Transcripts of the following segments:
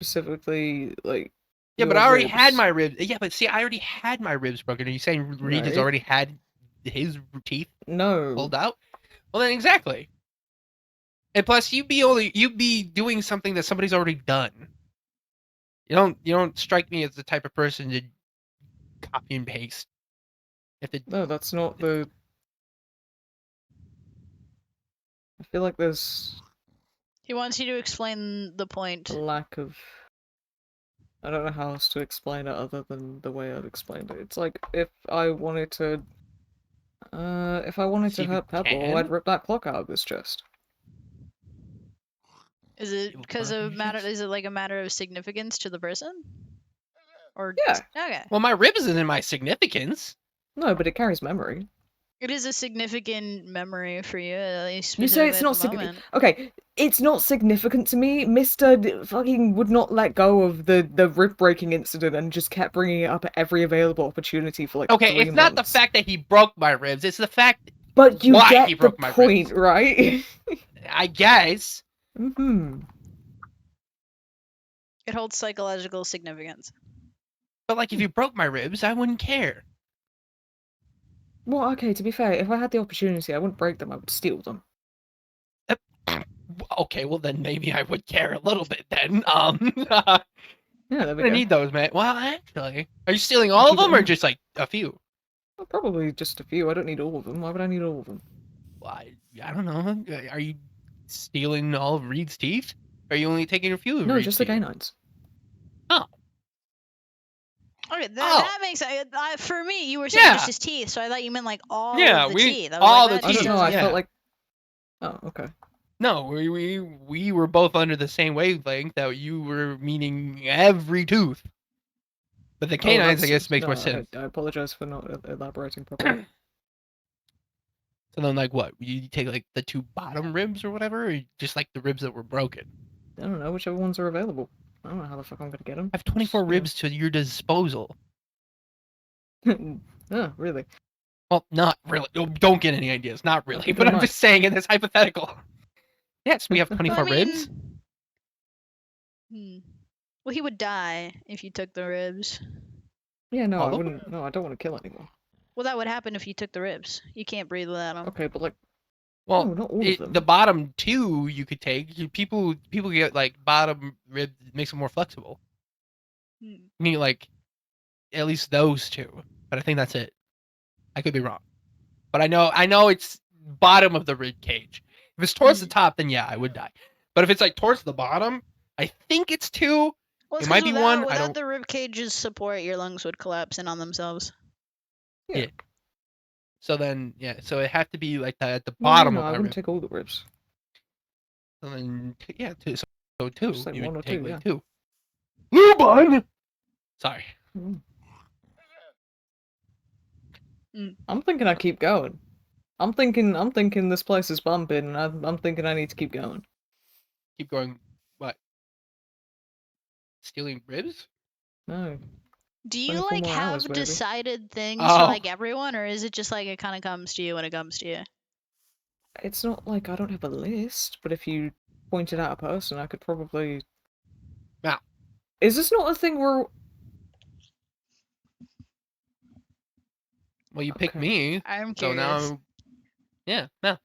specifically like. Yeah, but your I already had ribs. my ribs. Yeah, but see, I already had my ribs broken. Are you saying Reed has Right. already had his teeth No. pulled out? Well, then exactly. And plus, you'd be doing something that somebody's already done. You don't strike me as the type of person to copy and paste. No, that's not the. I feel like there's He wants you to explain the point. a lack of. I don't know how else to explain it other than the way I've explained it. It's like if I wanted to See if you hurt Pebble, can. I'd rip that clock out of his chest. Is it You because want of your matter? chest? Is it like a matter of significance to the person? Or Yeah. okay. Well, my ribs isn't my significance. No, but it carries memory. It is a significant memory for you, at least You say it's specifically not at the significant. moment. Okay, it's not significant to me. Mr. fucking would not let go of the rib breaking incident and just kept bringing it up at every available opportunity for like Okay, 3 it's not the months. fact that he broke my ribs. It's the fact But you why he get the broke my point, ribs. right? I guess. Mm-hmm. It holds psychological significance. But like, if you broke my ribs, I wouldn't care. Well, okay, to be fair, if I had the opportunity, I wouldn't break them, I would steal them. Okay, well then maybe I would care a little bit then. Yeah, there we I go. need those, man. Well, actually, are you stealing all of them or just like a few? Well, probably just a few. I don't need all of them. Why would I need all of them? Well, I don't know. Are you stealing all of Reed's teeth? Or are you only taking a few of No, Reed's just the teeth? canines. Oh. Okay, Oh. that makes sense. For me, you were saying Yeah. just his teeth, so I thought you meant like all Yeah, of the we- teeth. I was all like, the that I just don't know, teeth, I doesn't- felt yeah. like... Oh, okay. No, we were both under the same wavelength that you were meaning every tooth. But the canines, I guess, makes more sense. I apologize for not elaborating properly. So then, like, what? You take like the two bottom ribs or whatever, or just like the ribs that were broken? I don't know, whichever ones are available. I don't know how the fuck I'm gonna get them. I have 24 ribs to your disposal. Oh, really? Well, not really. Don't get any ideas. Not really. keep it But in I'm just saying in this hypothetical. Yes, we have 24 ribs. Well, he would die if you took the ribs. Yeah, no, All I of them? wouldn't. No, I don't want to kill anyone. Well, that would happen if you took the ribs. You can't breathe without them. Okay, but like, Well, no, not all of them. the bottom two you could take. People get like bottom rib makes them more flexible. I mean, like at least those two, but I think that's it. I could be wrong, but I know it's bottom of the rib cage. If it's towards the top, then yeah, I would die. But if it's like towards the bottom, I think it's two. Well, It might be one. I Without don't. the rib cage's support, your lungs would collapse in on themselves. Yeah. So then, yeah. So it had to be like at the Well, bottom no, of I my wouldn't rib. take all the ribs. So then, yeah, two. So two. Just like You one would or take two, like yeah. two. Lubon. Sorry. I'm thinking I keep going. I'm thinking this place is bumping, and I'm thinking I need to keep going. Keep going. What? Stealing ribs? No. Do you 24 like more have hours, baby. decided things Oh. for like everyone, or is it just like it kind of comes to you when it comes to you? It's not like I don't have a list, but if you pointed out a person, I could probably... Now. Is this not a thing where... Well, you picked Okay. me. I'm So curious. now, yeah, now.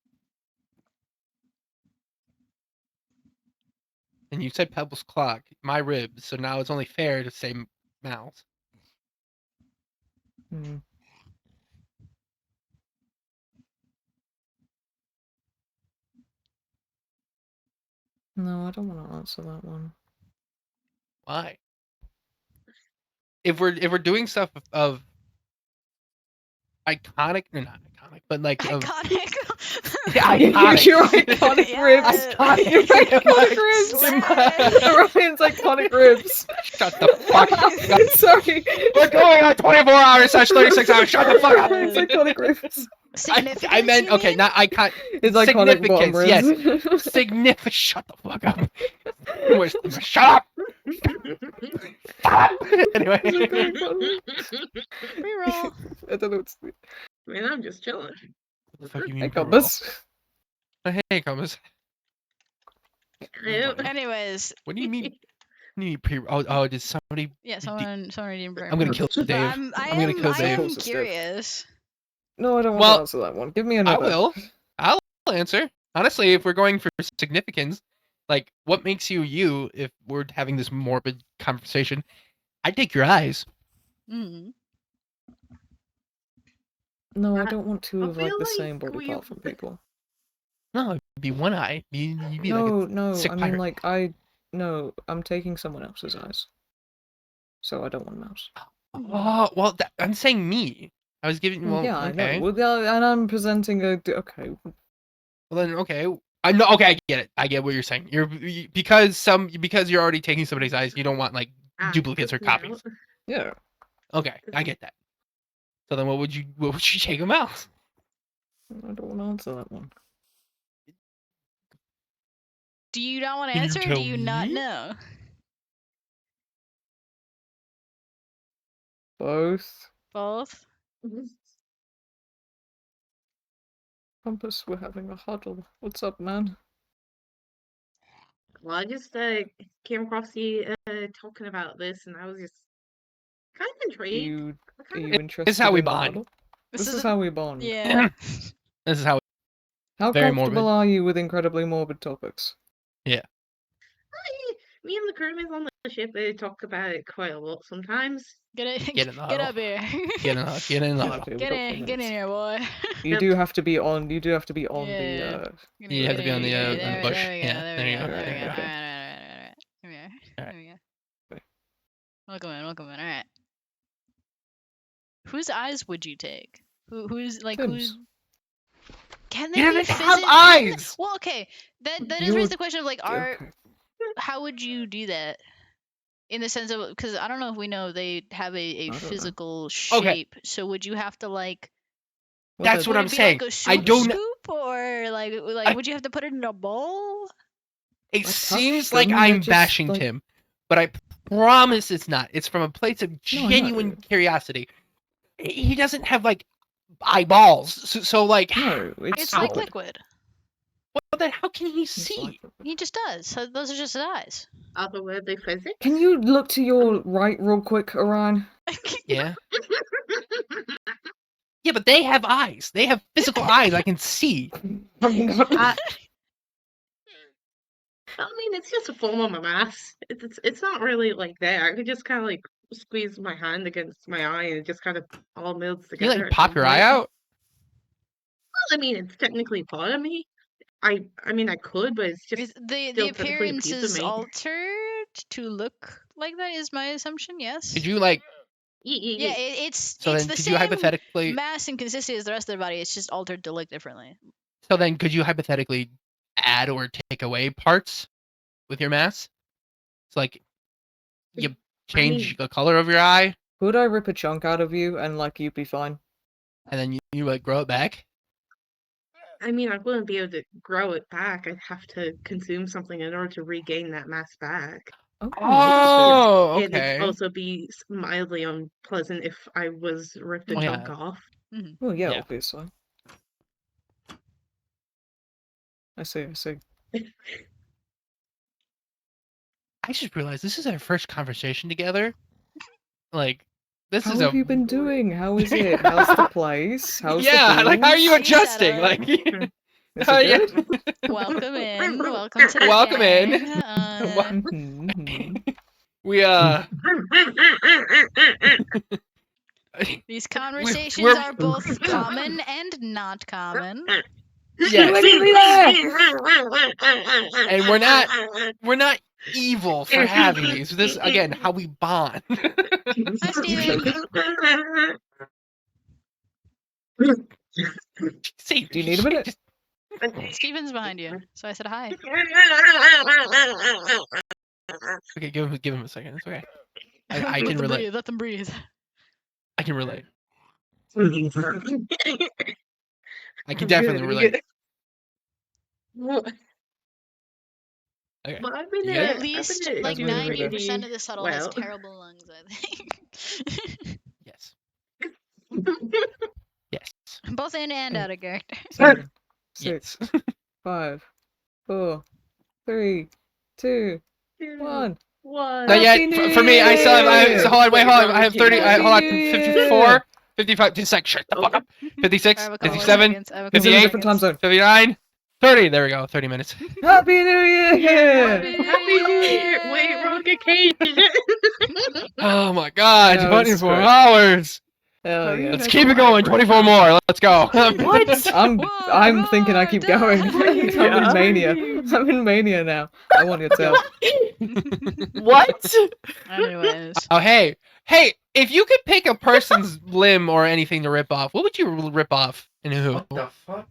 And you said Pebble's clock, my ribs. So now it's only fair to say Mal's. Hmm. No, I don't want to answer that one. Why? If we're doing stuff of iconic, or not iconic, but like of Iconic. yeah, iconic. Your iconic Yeah. ribs. Iconic. Your iconic ribs. Swear. Ryan's iconic ribs. Shut the fuck up. Sorry. We're going on 24 hours / 36 hours. Shut the fuck up. Ryan's iconic ribs. Significance, I meant you okay, mean? not icon. His iconic bottom Significance, ribs. yes. Significant. Shut the fuck up. Shut up. Anyway. Reroll. I don't know what's... Man, I'm just chilling. What the fuck you Hey, mean? Compass. Hey, Compass. Ew. Anyways, What do you mean? Did somebody? Yeah, someone didn't bring I'm gonna up. kill But Dave. I'm gonna kill I Dave. am Of course it's Dave. curious. No, I don't want Well, to answer that one. Give me I another. will. I'll answer. Honestly, if we're going for significance, like what makes you you, if we're having this morbid conversation, I'd take your eyes. Mm. No, I I- don't want two I of like feel the like same body we- part from people. No, it'd be one eye. You'd be like a No, sick I mean pirate. no, I'm taking someone else's eyes. So I don't want a mouse. Oh, well, I'm saying me. I was giving. Well, Yeah, I okay. know. Well, yeah, and I'm presenting a okay. Well, then, okay. I know. Okay, I get it. I get what you're saying. Because you're already taking somebody's eyes. You don't want like duplicates or you know, copies. Yeah. Okay, I get that. So then, what would you take them out? I don't want to answer that one. Do you not want to Can you answer, or do tell you not me? know? Both. Both. Compass, we're having a huddle. What's up, man? Well, I just came across you talking about this, and I was just kind of Are intrigued. you I are kind you of interested how we in the bond. huddle? This is isn't- how we bond. Yeah. This is how. How Very comfortable morbid. are you with incredibly morbid topics? me and the crewmates on the ship they talk about it quite a lot sometimes. Get in the Get huddle. up here. Get in the Yeah, huddle. okay, we Get got in. 4 Get in minutes. here, boy. You do have to be on. You do have to be on Yeah. You have to be on the There bush. we go. Yeah, There there we you go. go. There we Okay, go. okay. Alright. Come here. Alright. There we go. Okay. Welcome in. Alright. Whose eyes would you take? Who's Tim's. Can He they be doesn't have physic- eyes. Well, okay. That does You're- raise the question of like, Okay. how would you do that? In the sense of, because I don't know if we know they have a don't know. physical Okay. shape. So would you have to like? Well, That's what Would I'm it be saying. like a I soup don't. scoop, or like I- would you have to put it in a bowl? It I touched seems like them, they're I'm just, bashing like- Tim, but I promise it's not. It's from a place of No, I genuine know. curiosity. He doesn't have like eyeballs, so like, No, It's how? like liquid. Well, then how can he It's see? like- He just does. So those are just his eyes. Otherworldly physics. Can you look to your right real quick, Orion? Yeah. Yeah, but they have eyes. They have physical eyes. I can see. I'm not- I mean, it's just a form of my mass. It's not really like there. I could just kind of like squeeze my hand against my eye, and it just kind of all melds Can you together. like at pop some your eye point. out? Well, I mean, it's technically part of me. I mean, I could, but it's just The still technically a appearance piece of is me. altered to look like that. Is my assumption? Yes. Could you like? Yeah, it's So it's then, the could same you hypothetically? mass and consistency as the rest of the body. It's just altered to look differently. So then, could you hypothetically add or take away parts with your mass? It's like you change the color of your eye, Could I rip a chunk out of you and like you'd be fine? and then you like grow it back. I mean, I wouldn't be able to grow it back. I'd have to consume something in order to regain that mass back. Oh, It'd okay. also be mildly unpleasant if I was ripped a Oh, chunk yeah. off. Well, yeah, Yeah. obviously. I see. I just realized this is our first conversation together. Like, this How is have a you been doing? How is it? How's the place? How's yeah. the Like, how are you Are you adjusting? settled? Like, Is oh, it yeah. good? Welcome in. Welcome to the Welcome in. gang. Mhm. we These conversations we're- are both common and not common. yes, Look at me there! and we're not evil for having these. This again, how we bond. Hi, Steven. See, Do you need a minute? just- Steven's behind you, so I said hi. okay, give him a second. It's okay. I can relate. Let them breathe. I can relate. I can I'm definitely good, relate. good. Okay. Well, I've been You At good? least I've been like doing really 90% good. of the subtle has Well. terrible lungs, I think. Yes. Yes. Both in and out of character. 7, Yes. 6, 5, 4, 3, 2, 1. What? Not yet. Happy New For me, I still have. Year! So hold on, wait, hold on. I have 30. Happy Hold on. New Year! 54, 55. Just like shut the fuck up. 56, I have a couple more 57, seconds. I have a He's couple in a more 58, different time seconds. zone. 59, 30. There we go. 30 minutes. Happy New Year! Happy New Year! Wait, wrong occasion. Oh my god, No, 24 it's great. hours. Hell How are you yeah. Let's guys keep it alive going. right 24 now? more. Let's go. What? I'm thinking I keep going. Yeah. I'm in mania. I'm in mania now. I want your tail. What? Anyways, Oh, hey. Hey, if you could pick a person's limb or anything to rip off, what would you rip off and who? What the fuck?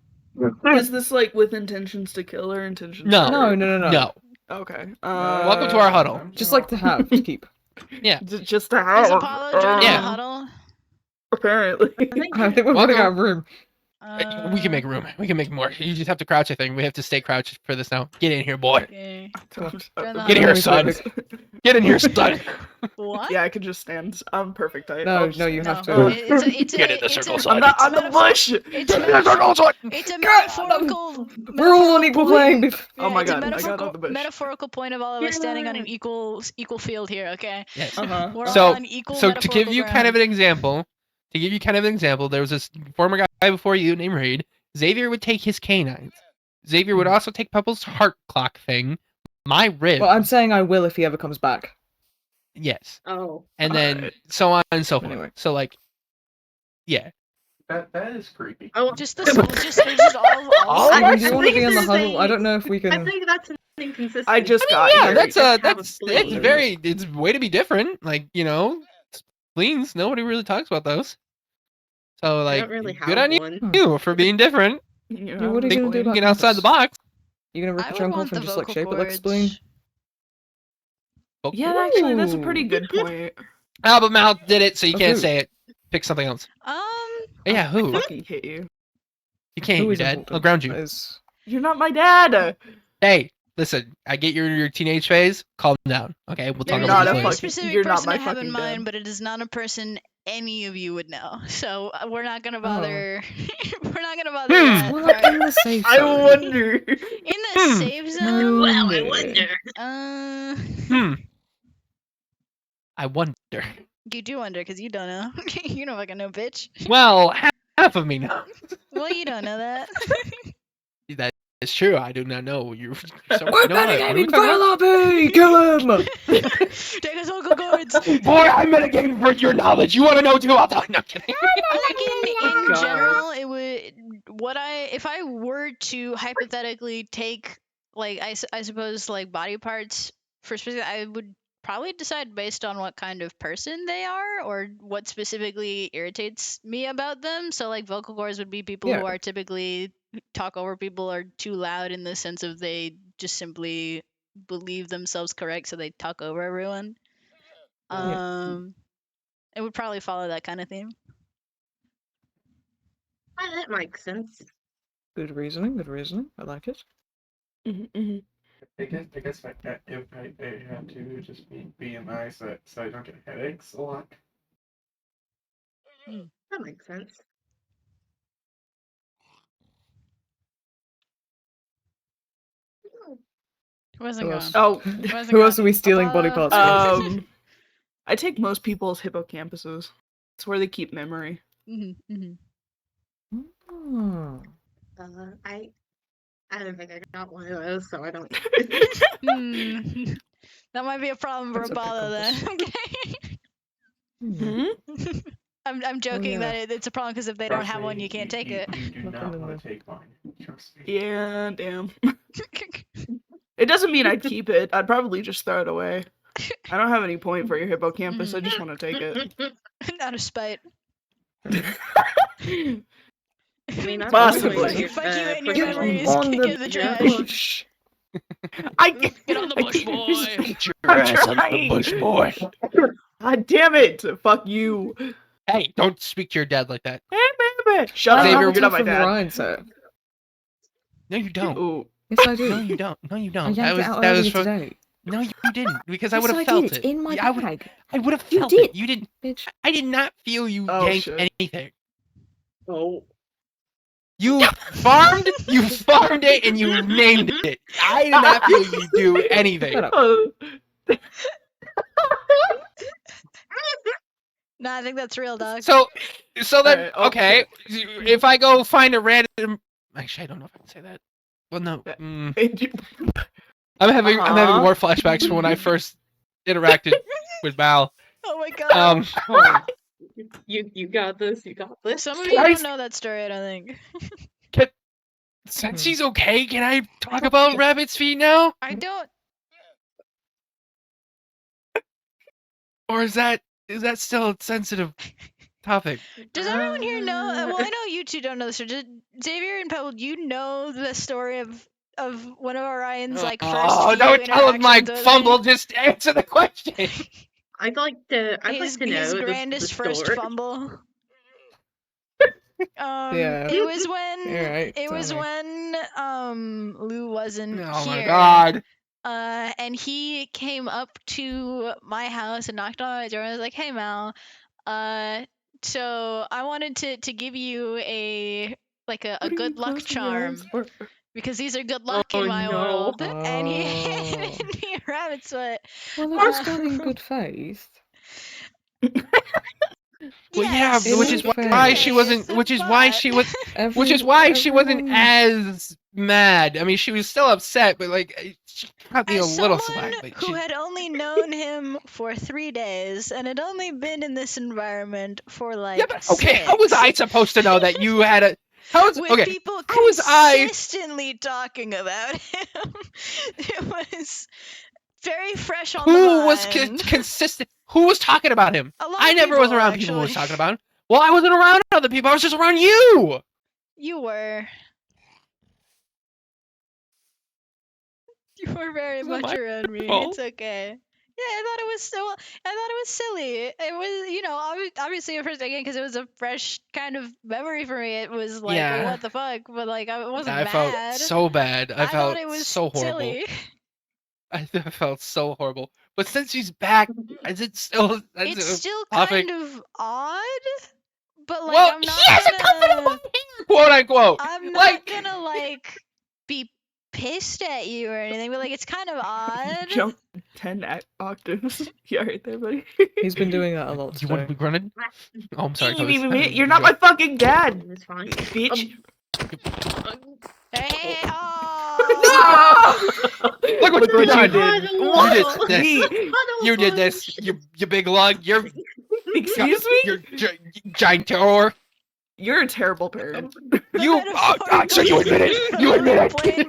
Is this like with intentions to kill or intentions No. to No, hurt? no, no, no. No. Okay. Welcome to our huddle. Just like to have, to keep. Just to have. is Apollo joining Yeah. the huddle? Apparently. I think we're running out of room. We can make room. We can make more. You just have to crouch, I think. We have to stay crouched for this now. Get in here, boy. Okay. Come on. Join the Get in here, huddle. son. Get in here, son. What? Yeah, I could just stand. I'm perfect. No, no, you have No, to. it's a, Get in the it's circle, a, son. I'm not it's on a the metaphor- bush. It's a Get in the circle, son. It's a God, metaphorical. We're all on equal point. playing. Oh my It's a god, I got metaphorical, on the bush. metaphorical point of all of us standing on an equal field here. Okay. Yes. Uh-huh. We're So- all on equal. So to give metaphorical you kind of ground. an example, there was this former guy before you named Reed. Xavier would take his canines. Xavier would also take Pebble's heart clock thing, my rib. Well, I'm saying I will if he ever comes back. Yes, Oh. and then Alright. so on and so forth. Anyway. So like, yeah, That is creepy. Oh, Just this, just all. All I right. mean, do you want to be in the there's huddle? a- I don't know if we I can. think that's an inconsistency. I just got yeah, here. that's have a that's spleen. very it's way to be different. Like spleens. Nobody really talks about those. So I like, don't really good have on one. you for being different. You Yeah, what are you gonna do about Thinking outside the this? box. You gonna rip I a would chunk want off the and just like vocal shape it like a cords. spleen? Yeah, actually, that's a pretty Ooh. good point. Album Mouth did it, so you Of can't who? say it. Pick something else. Um, Yeah, I who? fucking hate you. You can't hit Who your is dad. important? I'll ground you. Is- You're not my dad. Hey, listen. I get your teenage phase. Calm down. Okay, we'll talk there is not about a a very this later. fucking- specific you're not person my I have in fucking mind, dad. but it is not a person any of you would know. So we're not gonna Oh. bother. We're not gonna bother Hmm. that. Well, part. in the safe I zone. wonder. In the save zone. Well, I Yeah. wonder. I wonder. You do wonder because you don't know. You don't fucking know, bitch. Well, half of me knows. Well, you don't know that. That is true. I do not know. You. So, We're you know what? What are we metagaming talking about? Lobby! Kill him! Take us vocal cords. Boy, I'm metagaming for your knowledge. You want to know too? I'll tell you. No, I'm kidding. Like in God. general, it would. If I were to hypothetically take like I suppose like body parts for specific, I would probably decide based on what kind of person they are or what specifically irritates me about them. So like vocal cords would be people who Yeah. are typically talk over people or too loud in the sense of they just simply believe themselves correct, so they talk over everyone. Yeah. It would probably follow that kind of theme. That makes sense. Good reasoning, good reasoning. I like it. Mhm. I guess if I have to just be BMI so I don't get headaches a lot. That makes sense. Who hasn't Who gone? else? Oh, Who else are we stealing body Apollo. parts from? I take most people's hippocampuses. It's where they keep memory. Hmm. I don't think I got one of those, so I don't. That might be a problem for That's a Apollo then. compass. Okay. Hmm. I'm joking yeah. that it's a problem because if they don't have one, you can't take it. You do Nothing not in want to there. take mine. Trust me. Yeah, damn. It doesn't mean I'd keep it. I'd probably just throw it away. I don't have any point for your hippocampus. I just want to take it. Out of spite. I mean, that's Possibly. always your, Fuck you and your personal- memories. on Kick the in the trash. bush. Get on the bush, boy. Get your I'm ass on the trying. bush, boy. God damn it! Fuck you. Hey, don't speak to your dad like that. Shut I up. Xavier, have a You're not my from dad. Ryan set. No, you don't. Ooh. Yes, I do. No, you don't. No, you I don't. yanked it out that was earlier for. today. No, you didn't. Because I Yes, would have I felt did. it. It's in my Yeah, bag. I would have You felt did. it. You didn't. Bitch. I did not feel you Oh, yanked shit. anything. Oh. You farmed it, and you named it. I did not feel you do anything. Shut up. Oh. No, I think that's real, dog. So then, Alright, okay. If I go find a random, actually, I don't know if I can say that. Well, no. I'm having more flashbacks from when I first interacted with Mal. Oh my god. Oh, you got this. You got this. Some of you don't know that story, I don't think. Since she's okay, can I talk about Rabbit's feet now? I don't. Or is that still a sensitive topic? Does everyone here know? Well, I know you two don't know the story. Xavier and Pebble, you know the story of one of Orion's like first few don't tell him my interactions with fumble. me? Just answer the question. I'd like to know His the grandest first story. fumble. Yeah. It was when Alright, it was tell me. when Lou wasn't Oh here. my god. And he came up to my house and knocked on my door and was like, "Hey Mal, so I wanted to give you a good luck charm because these are good luck in my world." And he handed me a rabbit's foot. Well, it was done in good faith. Well, Yes, yeah, which is in why good she faith, wasn't. Which is why she was. Which is why she wasn't everyone- as mad. I mean, she was still upset, but like she cut me a As little someone slack. But who she, had only known him for 3 days and had only been in this environment for like yeah, but okay, how was 6, I supposed to know that you had a? How was with okay? people How was I? consistently talking about him? It was very fresh on the Who was mind. consistent? Who was talking about him? A lot I of never was people, around people who was actually. talking about him. Well, I wasn't around other people. I was just around you. You were. You were very It's not much my around me. fault. It's okay. Yeah, I thought it was so. I thought it was silly. It was, obviously at first again because it was a fresh kind of memory for me. It was like, Yeah. what the fuck? But like, I wasn't I mad. felt so bad. I thought felt it was so horrible. silly. I felt so horrible. But since she's back, is it still? It's still topic? kind of odd, but like, Well, I'm not he has a comfortable gonna. hair, quote unquote. I'm not Like, gonna like be pissed at you or anything, but like, it's kind of odd. Jump 10 octaves. You alright there, buddy? He's been doing that a lot you want to today. be grunted? Oh, I'm sorry. You're not my fucking dad, It's fine. bitch. Hey, Look what you you did. did. You did this. Me. You did this. You big lug. You're Excuse me? You're giant terror. You're a terrible parent. You. So you admit it. You admit Plain it.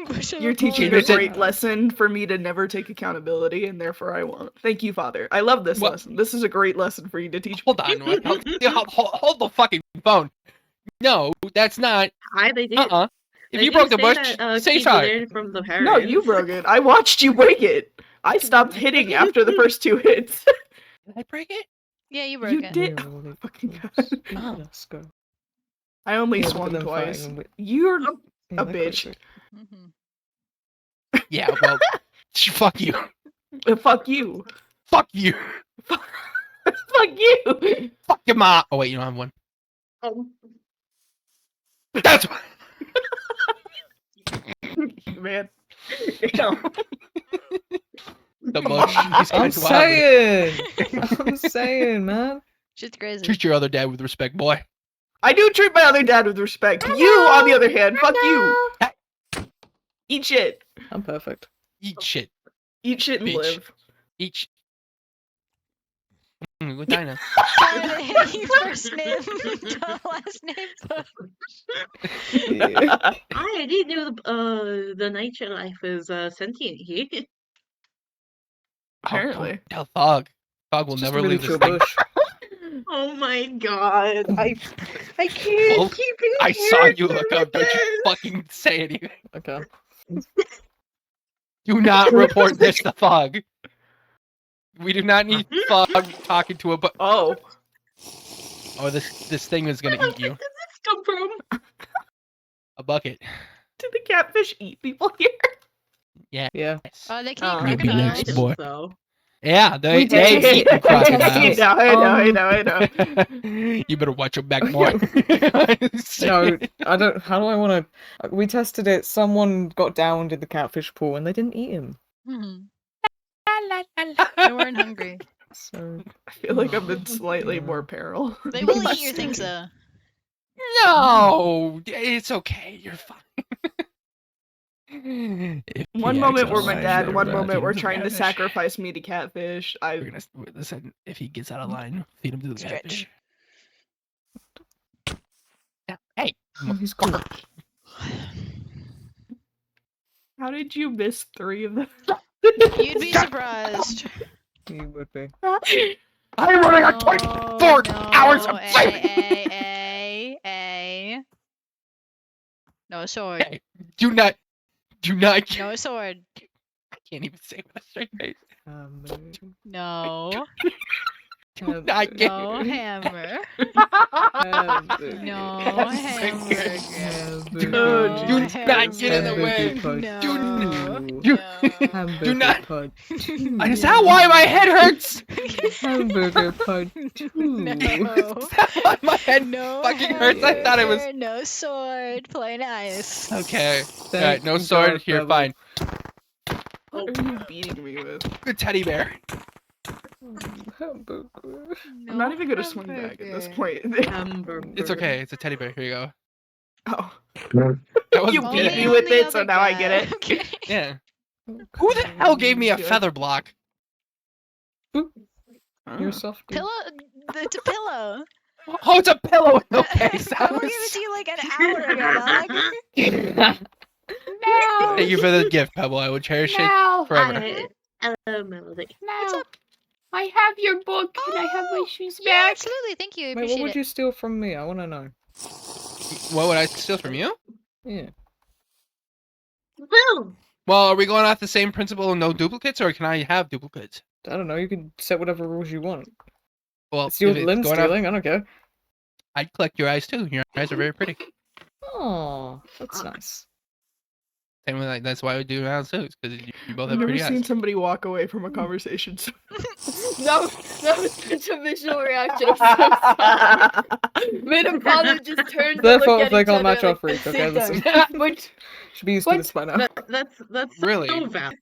bush. You're teaching a Innocent. great lesson for me to never take accountability, and therefore I won't. Thank you, Father. I love this Well- lesson. This is a great lesson for you to teach. Hold on. Hold the fucking phone. No, that's not. Hi, they did. If They you did broke the say bush, that, say kids sorry. learn from the parents. No, you broke it. I watched you break it. I stopped hitting after the first 2 hits. Did I break it? Yeah, you broke You it. did. Yeah, well, it- Fucking God. No. Let's go. I only Yeah, but swung then twice. fighting with- You're Yeah, a they're bitch. crazy. Mhm. Yeah. Well, fuck you. Fuck you. Fuck you. Fuck you. Fuck your mom. Oh wait, you don't have one. Oh, That's why. Man. The mush. These I'm guys will have it. saying! I'm saying, man. Shit's crazy. Treat your other dad with respect, boy. I do treat my other dad with respect. You, on the other hand, fuck you. Eat shit. I'm perfect. Eat shit. Eat shit and Bitch. live. Eat shit. With Dinah. Sorry to hit you first name, last name. Yeah. I didn't know the nature life is sentient here. Apparently. Tell Thog. Thog will It's just never a leave this miniature thing. bush. Oh my god. I can't Well, keep it I saw here you look up. Don't you forever. fucking say anything. Okay. Do not report this to Thog. We do not need Thog talking to a Oh. Oh, this thing is gonna eat you. Where does this come from? A bucket. Did the catfish eat people here? Yeah. Yes. Oh, they can't Oh, You be crocodile. next, boy. So. Yeah, they We did eat the test it. crocodiles. I know. You better watch your back more. No, I don't. How do I want to? We tested it. Someone got downed in the catfish pool, and they didn't eat him. They weren't hungry. So I feel like I'm in slightly more peril. They will eat your things though. No, it's okay. You're fine. If One he moment acts we're my out dad, line, one we're moment feeding we're him to the trying to catfish. sacrifice me to catfish. We're gonna listen. If he gets out of line, feed him to the Stretch. catfish. Yeah. Hey, oh, he's cool. How did you miss 3 of them? You'd be surprised. He would be. I'm running on 24 hours of sleep. No sword. Hey, do not. No sword. I can't even say with a straight face. No. Do not get. No hammer. Hamburger. No Hamburger. hamburger. Oh, Do No not get in the way. Hamburger No. Do- Hamburger Do not- pod. Is that why my head hurts? Hamburger pod 2. No. Is that why my head No fucking hurts? I thought it was. hamburger, No sword. Plain ice. Okay. Thank Alright, no you, sword. God, Here, Rebel. fine. What are you beating me with? The teddy bear. Hamburger. I'm not even gonna swing back at this point. Hamburger. It's okay. It's a teddy bear. Here you go. Oh. That was You Only beat me on with the it, so other now I guy. get it. Okay. Yeah. Who the hell gave me a Yeah. feather block? You're soft. Pillow. It's a pillow. Oh, it's a pillow. Okay, I so will give it to you like an hour ago, dog. thank you for the gift, Pebble. I will cherish it forever. Hello, Melody. What's up? I have your book. Can I have my shoes Yeah, absolutely. Thank you. I Wait, what appreciate would it. you steal from me? I want to know. What would I steal from you? Yeah. Boom! Well, are we going off the same principle of no duplicates, or can I have duplicates? I don't know. You can set whatever rules you want. Well, It's your if it's limb going off, stealing. I don't care. I'd collect your eyes too. Your eyes are very pretty. Oh, that's nice. Same with that's why we do round too, because you both I've have never pretty seen eyes. somebody walk away from a conversation. So... That was such a visual reaction. I'm so sorry. Mid and Polly just turned to Their look fault at if they each can't other match our like freak. the Okay, same listen. time. But Should be used to What? this by now. That's Really? so valid.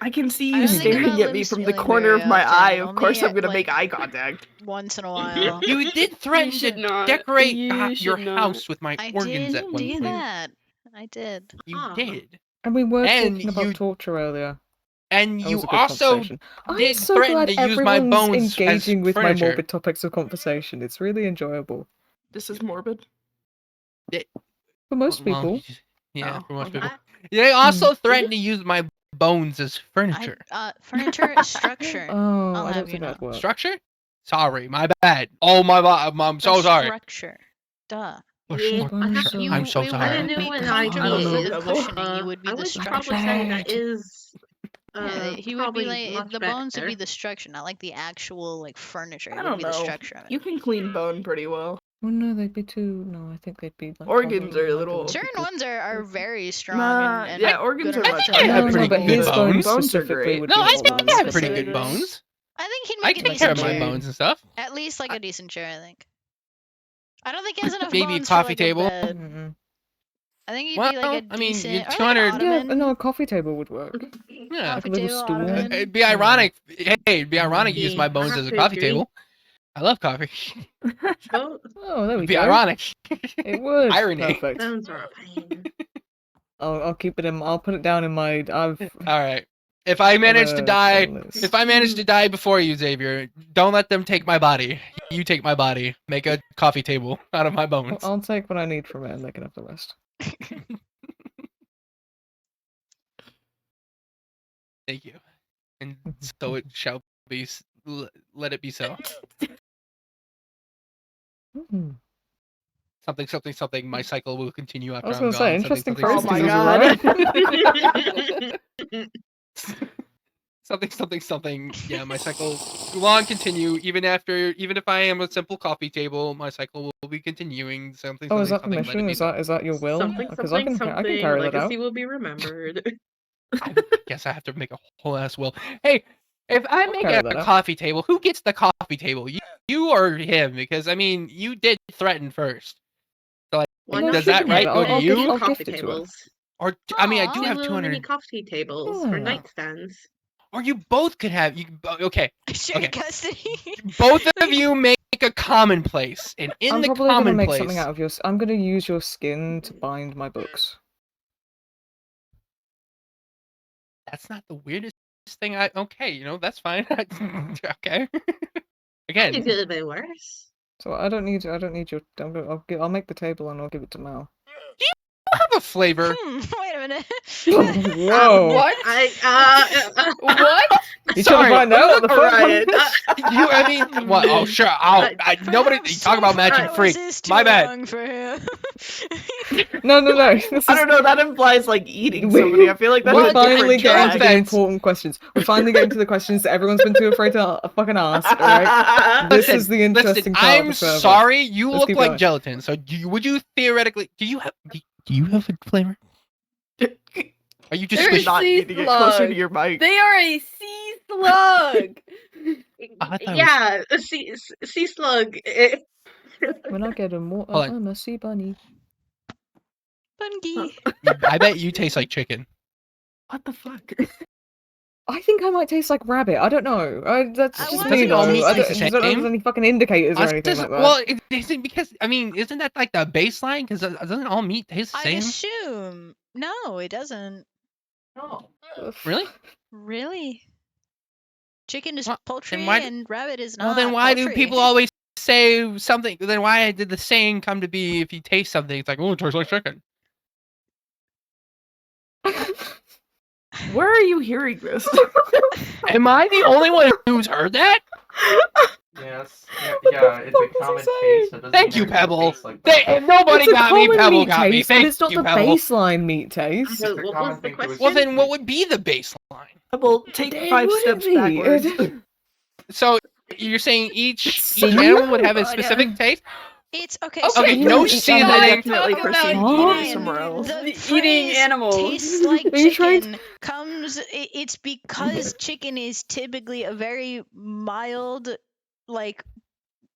I can see I you don't think staring about at me limb from the stealing corner of very my often, eye. Of only course, I'm at, gonna like, make eye contact. Once in a while. You did threaten You to should not. decorate You your should not. house with my I organs did at one do point. that. I did. You Aw. did, And we were And talking about you- torture earlier. and That you was a good also conversation. I'm did so threaten glad to use my everyone's bones engaging as with my furniture. morbid topics of conversation. It's really enjoyable. This is morbid. For most Well, people. yeah, Oh, for most okay. people. They also threatened to use my bones as furniture. Furniture structure. Oh, I'll I have don't you think know. that'd work. Structure? Sorry, my bad. Oh my bad. I'm so For sorry. Structure. Duh. For Yeah, structure. You, I'm so it sorry. wouldn't be when I comfortable don't know, in the Pebble. cushioning. You would be I the would structure. probably say that is Yeah, he would probably be like much the bones would be better. the structure, not like the actual like furniture. It I would don't be the know. structure of it. You can clean bone pretty well. Oh no, they'd be too. No, I think they'd be like. Organs are a like little- little Certain bit- ones are very strong Nah, and yeah, organs good are enough much to better. I No, have no, pretty but good his bones. bones Bones are specifically great. would No, be I His whole think bones I lot have pretty good specifically. bones. I think he'd I make a take decent care of my chair. bones and stuff. At least like a decent chair, I think. I don't think he has enough Maybe a bones coffee for like table. a bed. Mm-mm. I think he'd Well, be like a I mean, decent you're or like 200 an Yeah, ottoman. no, a coffee table would work. Yeah. Like a Coffee little table, stool. ottoman. It'd be ironic. Hey, it'd be ironic to use my Yeah, bones I as a have to coffee agree. table. I love coffee. Both Oh, there we It'd be go. ironic. It would. Irony. Perfect. bones are a pain. I'll keep it in. I'll put it down in my. All right. If I manage to die, list. if I manage to die before you, Xavier, don't let them take my body. You take my body. Make a coffee table out of my bones. I'll take what I need from it, and they can have the rest. Thank you. And so it shall be. Let it be so. Mm. Something, something, something. My cycle will continue I after was I'm gonna say, gone. Something, interesting something, phrases. Oh my something, something, something. Yeah, my cycle will on continue even if I am a simple coffee table. My cycle will be continuing. Something, Oh, something, is that something. Let it permission? be Is so. that your will? Something, Because I something, can something. carry that out. Legacy will be remembered. I guess I have to make a whole ass will. Hey, if I make carry a that out. coffee table, who gets the coffee table? You or him? Because I mean, you did threaten first. So like, Why No, not does she that can have right it. go to I'll you? I'll coffee gift it to her. tables? Or I mean, I do Aw. have Little mini 200. coffee tables or Yeah. nightstands. Or you both could have. Okay, Shared okay. custody. Both of you make a commonplace, and in I'm the probably gonna make something commonplace, out of your. I'm gonna use your skin to bind my books. that's not the weirdest thing. Okay, that's fine. Okay. You Again, could have been worse. So I don't need your. I'll make the table and I'll give it to Mal. you have a flavor. Wait a minute. Whoa! What? What? You trying to find out what the fuck? Ryan, I mean, what? Oh, sure. Nobody talk about matching That free. was his My too bad. long for him. No. This I is. don't know. That implies like eating We- somebody. I feel like that's We're a finally different getting to drag. the Offense. important questions. We're finally getting to the questions that everyone's been too afraid to fucking ask. All right. This is the interesting part of I'm the server. sorry. You Let's look keep like going. gelatin. So would you theoretically? Do you have a flavor? Are you just There is squishy? Not sea need to get closer to slug. your mic. They are a sea slug. I thought it was- yeah, a sea slug. When I get a more, Hold on. I'm a sea bunny. Bungie. I bet you taste like chicken. What the fuck? I think I might taste like rabbit. I don't know. That's I just want me it to though. taste I like don't, the I don't know if same. there's any fucking indicators or Us anything just- like that. well, it isn't because I mean, isn't that like the baseline? Because doesn't all meat taste the I same? assume. No, it doesn't. No. Ugh. Really? Really? Chicken is Well, poultry then why and rabbit is not Well, then why do poultry. people always say something? Then why did the saying come to be? If you taste something, it's like, oh, it tastes like chicken. Where are you hearing this? Am I the only one who's heard that? Yes. Yeah, it's a common taste. So it doesn't Thank mean you, everything Pebble. tastes like that. If nobody It's a got me, common Pebble meat got me. taste, but Thank it's not you, the Pebble. baseline meat taste. It's a What common was the thing to question? Well, assume. then what would be the baseline? Well, take It 5 wouldn't steps be. backwards. So you're saying each See? animal would have a Oh, specific yeah. taste? It's okay. Okay, you no know, each seasoning. animal definitely Talk proceed about to What? go eating- somewhere else. The eating phrase animals. tastes like Are you trying chicken comes. It's because chicken is typically a very mild, like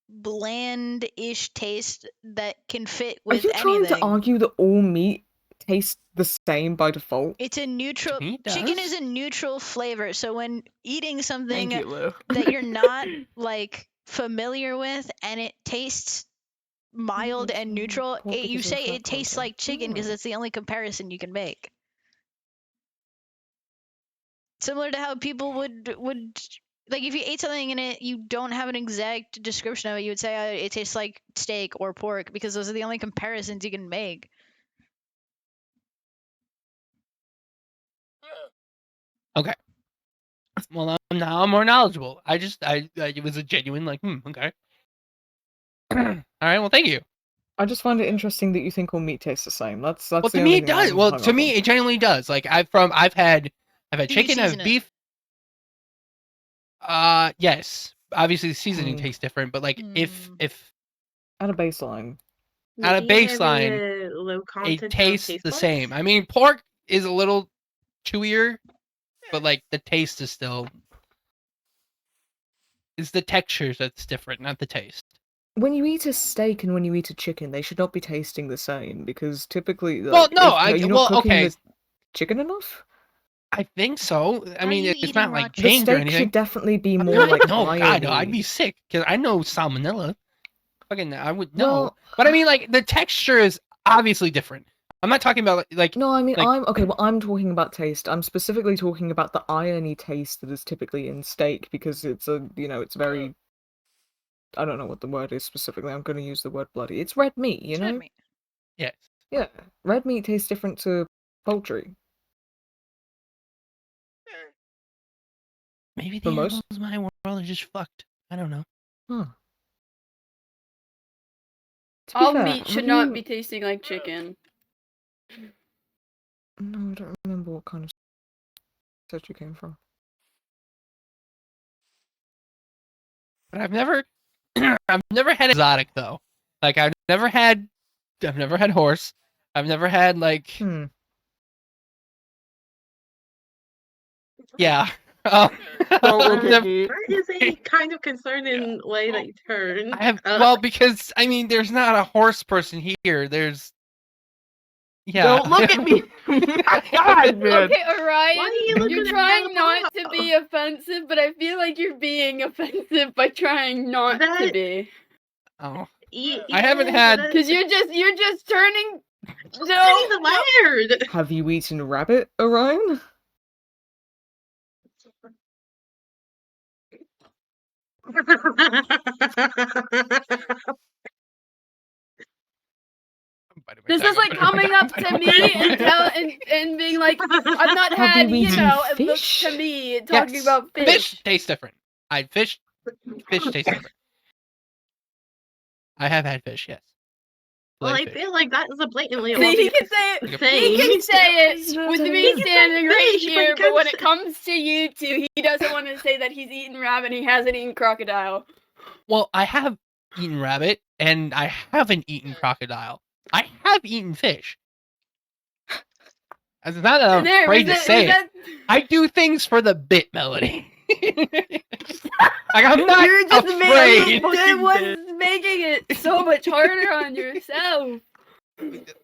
bland-ish taste that can fit Are with you trying anything. to argue that all meat tastes the same by default? It's a neutral. me, it Chicken does. is a neutral flavor. So when eating something Thank you, Lou. that you're not like familiar with and it tastes mild and neutral, Pork you is say also it tastes content. like chicken because Hmm. it's the only comparison you can make. Similar to how people would like if you ate something and you don't have an exact description of it, you would say it tastes like steak or pork because those are the only comparisons you can make. Okay. Well, now I'm more knowledgeable. It was a genuine like, okay. All right. Well, thank you. I just find it interesting that you think all meat tastes the same. That's Well, the to only me it thing does. I'm Well, hung to up me on. it genuinely does. Like I've had Do you chicken, I season have it? beef. Yes. Obviously, the seasoning Mm. tastes different, but like if At a baseline. At a Maybe having baseline, a low it content of tastes taste the buds? same. I mean, pork is a little chewier, but like the taste is still. It's the texture that's different, not the taste. When you eat a steak and when you eat a chicken, they should not be tasting the same because typically, Well, like, no, are you not cooking okay. the chicken enough? I think so. I Are mean, you it's not eating like raw The chained or steak anything. should definitely be I'm more not- like no, God, no, I'd irony. be sick because I know salmonella. Fucking, I would know. Well, But I mean, like the texture is obviously different. I'm not talking about like no, I mean, like- I'm okay. Well, I'm talking about taste. I'm specifically talking about the irony taste that is typically in steak because it's it's very. I don't know what the word is specifically. I'm going to use the word bloody. It's red meat, you It's know? red meat. yes. Yeah, red meat tastes different to poultry. Maybe the For animals most- in my world are just fucked. I don't know. Huh. To be All fair, meat should have not you- be tasting like chicken. No, I don't remember what kind of set you came from. But I've never, I've never had exotic though. Like I've never had horse. I've never had like Hmm. Yeah. Don't look at me. That is a kind of concerning way that you turn. I have well because I mean there's not a horse person here. There's Don't look at me. My God, man. Okay, Orion, Why are you looking you're at trying me? not to be offensive, but I feel like you're being offensive by trying not to That- be. Oh. Yeah, I haven't had- Because you're just turning. That's No. weird. Have you eaten rabbit, Orion? This is like coming up to me and being like, I've not Have had, you you eaten know, it looks fish? to me talking Yes. about fish. Fish tastes different. Fish tastes different. I have had fish, yes. Well, I Fish. feel like that is a blatantly See, he obvious can say it. thing. He can say it with me can say standing right fish, but here, he but when can't it comes to you two, he doesn't want to say that he's eaten rabbit and he hasn't eaten crocodile. Well, I have eaten rabbit and I haven't eaten crocodile. I have eaten fish. It's not that I'm There, afraid to was say it. that- I do things for the bit, Melody. Like I'm not You're just afraid. making it so much harder on yourself.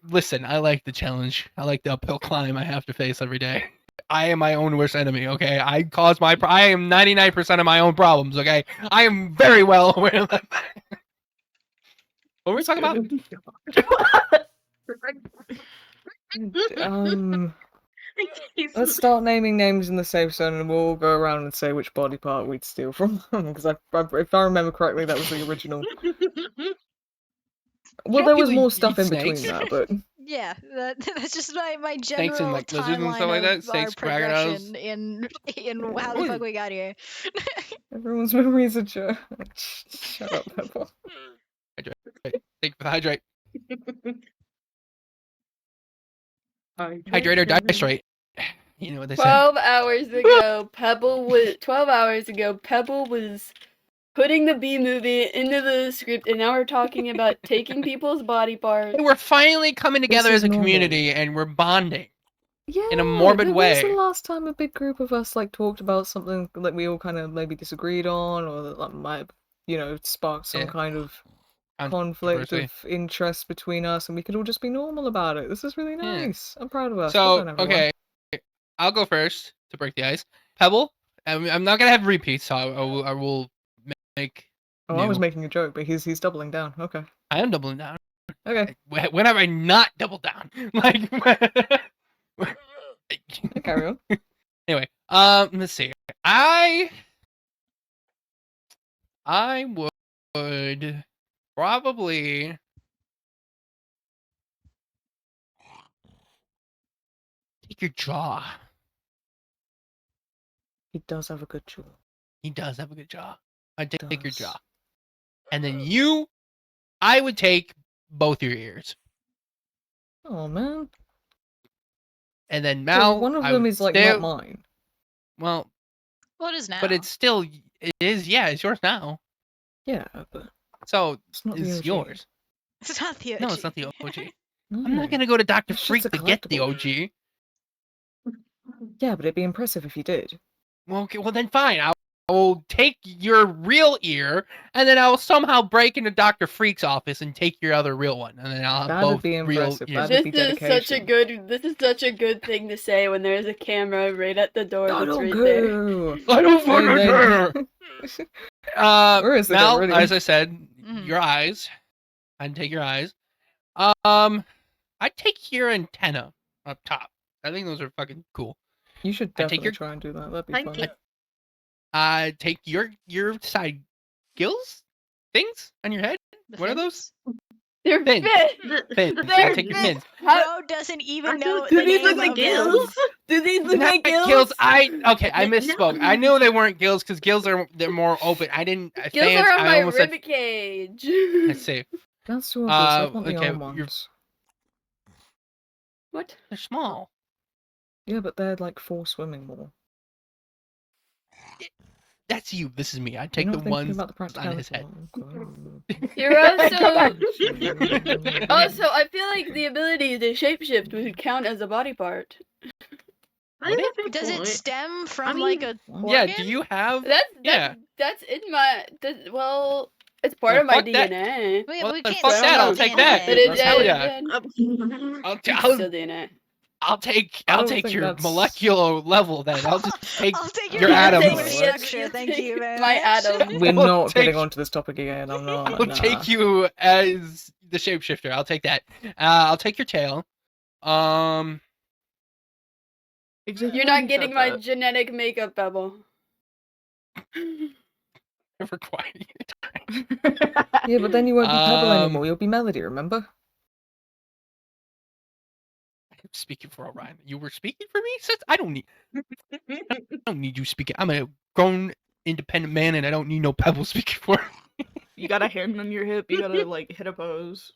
Listen, I like the challenge. I like the uphill climb I have to face every day. I am my own worst enemy, okay? I am 99% of my own problems, okay? I am very well aware of that. What were we talking about? Let's start naming names in the safe zone, and we'll all go around and say which body part we'd steal from them. Because if I remember correctly, that was the original. Well, there was more stuff in between that, but Yeah, that's just my Snakes and, general like, lizards and timeline stuff like that? of Snakes, our crocodiles? progression in how the fuck we got here. everyone's memories are just. Shut up, Pepper. Thank you for the hydrate. Hydrate or die straight. You know what they say. 12 hours ago, Pebble was putting the B movie into the script, and now we're talking about taking people's body parts. We're finally coming together is as a normal. community and we're bonding. Yeah, In a morbid When's way. the last time a big group of us like talked about something that we all kind of maybe disagreed on, or that like, might, spark some Yeah. kind of conflict Controversy. of interest between us, and we could all just be normal about it. This is really Yeah. nice. I'm proud of us. So, Well done, everyone. okay. I'll go first to break the ice. Pebble, I'm not going to have repeats, so I will make... Oh, I was new. making a joke, but he's doubling down. Okay. I am doubling down. Okay. When have I not doubled down? Like... Carry on. Anyway, let's see. I would probably take your jaw. He does have a good jaw. He does have a good jaw. I'd take your Does. jaw. And then I would take both your ears. Oh man. And then So Mal, one of I them would is like stay- not mine. Well, What is now? but it's still, it is, yeah, it's yours now. Yeah, but So it's not the it's OG. yours. It's not the OG. No, it's not the OG. No. I'm not going to go to Dr. It's just Freak a to get the collectible. OG. Yeah, but it'd be impressive if you did. Well, okay, well then fine. I will take your real ear, and then I will somehow break into Dr. Freak's office and take your other real one, and then I'll have That'd both be real impressive. ears. That'd be This is such a dedication. good thing to say when there's a camera right at the door I that's don't right there. care. I don't fucking And care. then- Where is the Mal, gun, really? as I said, Mhm. your eyes. I'd take your eyes. I'd take your antenna up top. I think those are fucking cool. You should I take definitely your- try and do that. That'd be Thank fun. you. Take your side gills things on your head. The What are those? fins? They're Fins. fit. Fins. They're I take your fins. fins. Bro doesn't even know Do the these name look like of gills? them. Do these look Not like gills? gills. I misspoke. No. I knew they weren't gills because gills they're more open. I didn't. Gills fans, are on I my almost said. rib cage. Let's see. That's too obvious. I want the okay, arm you're- ones. What? They're small. Yeah, but they're like for swimming more. That's you. This is me. I take You're the not thinking ones about the on his practicality. head. You're also Okay. also I feel like the ability to shapeshift would count as a body part. I think that's a good Does it point. stem from mean, like a Yeah, organ? do you have? That's in my. Well, it's part Well, of my fuck that. DNA. Wait, Well, we then can't fuck see that, I'll the take that. It is. Hell Yeah. I'll Still DNA. I'll take I don't take think your that's- molecular level then. I'll just take I'll take your your atoms. molecular structure. Thank you very My much. atoms. We're I'll not getting take- onto this topic again. I'm not. I'll nah. take you as the shapeshifter. I'll take that. I'll take your tail. You're not getting my genetic makeup, Pebble. Never quite. Yeah, but then you won't be Pebble Um, anymore. You'll be Melody. Remember? I'm speaking for Orion. You were speaking for me, sis? I don't need you speaking. I'm a grown, independent man, and I don't need no Pebble speaking for me. You got a hand on your hip. You gotta like hit a pose.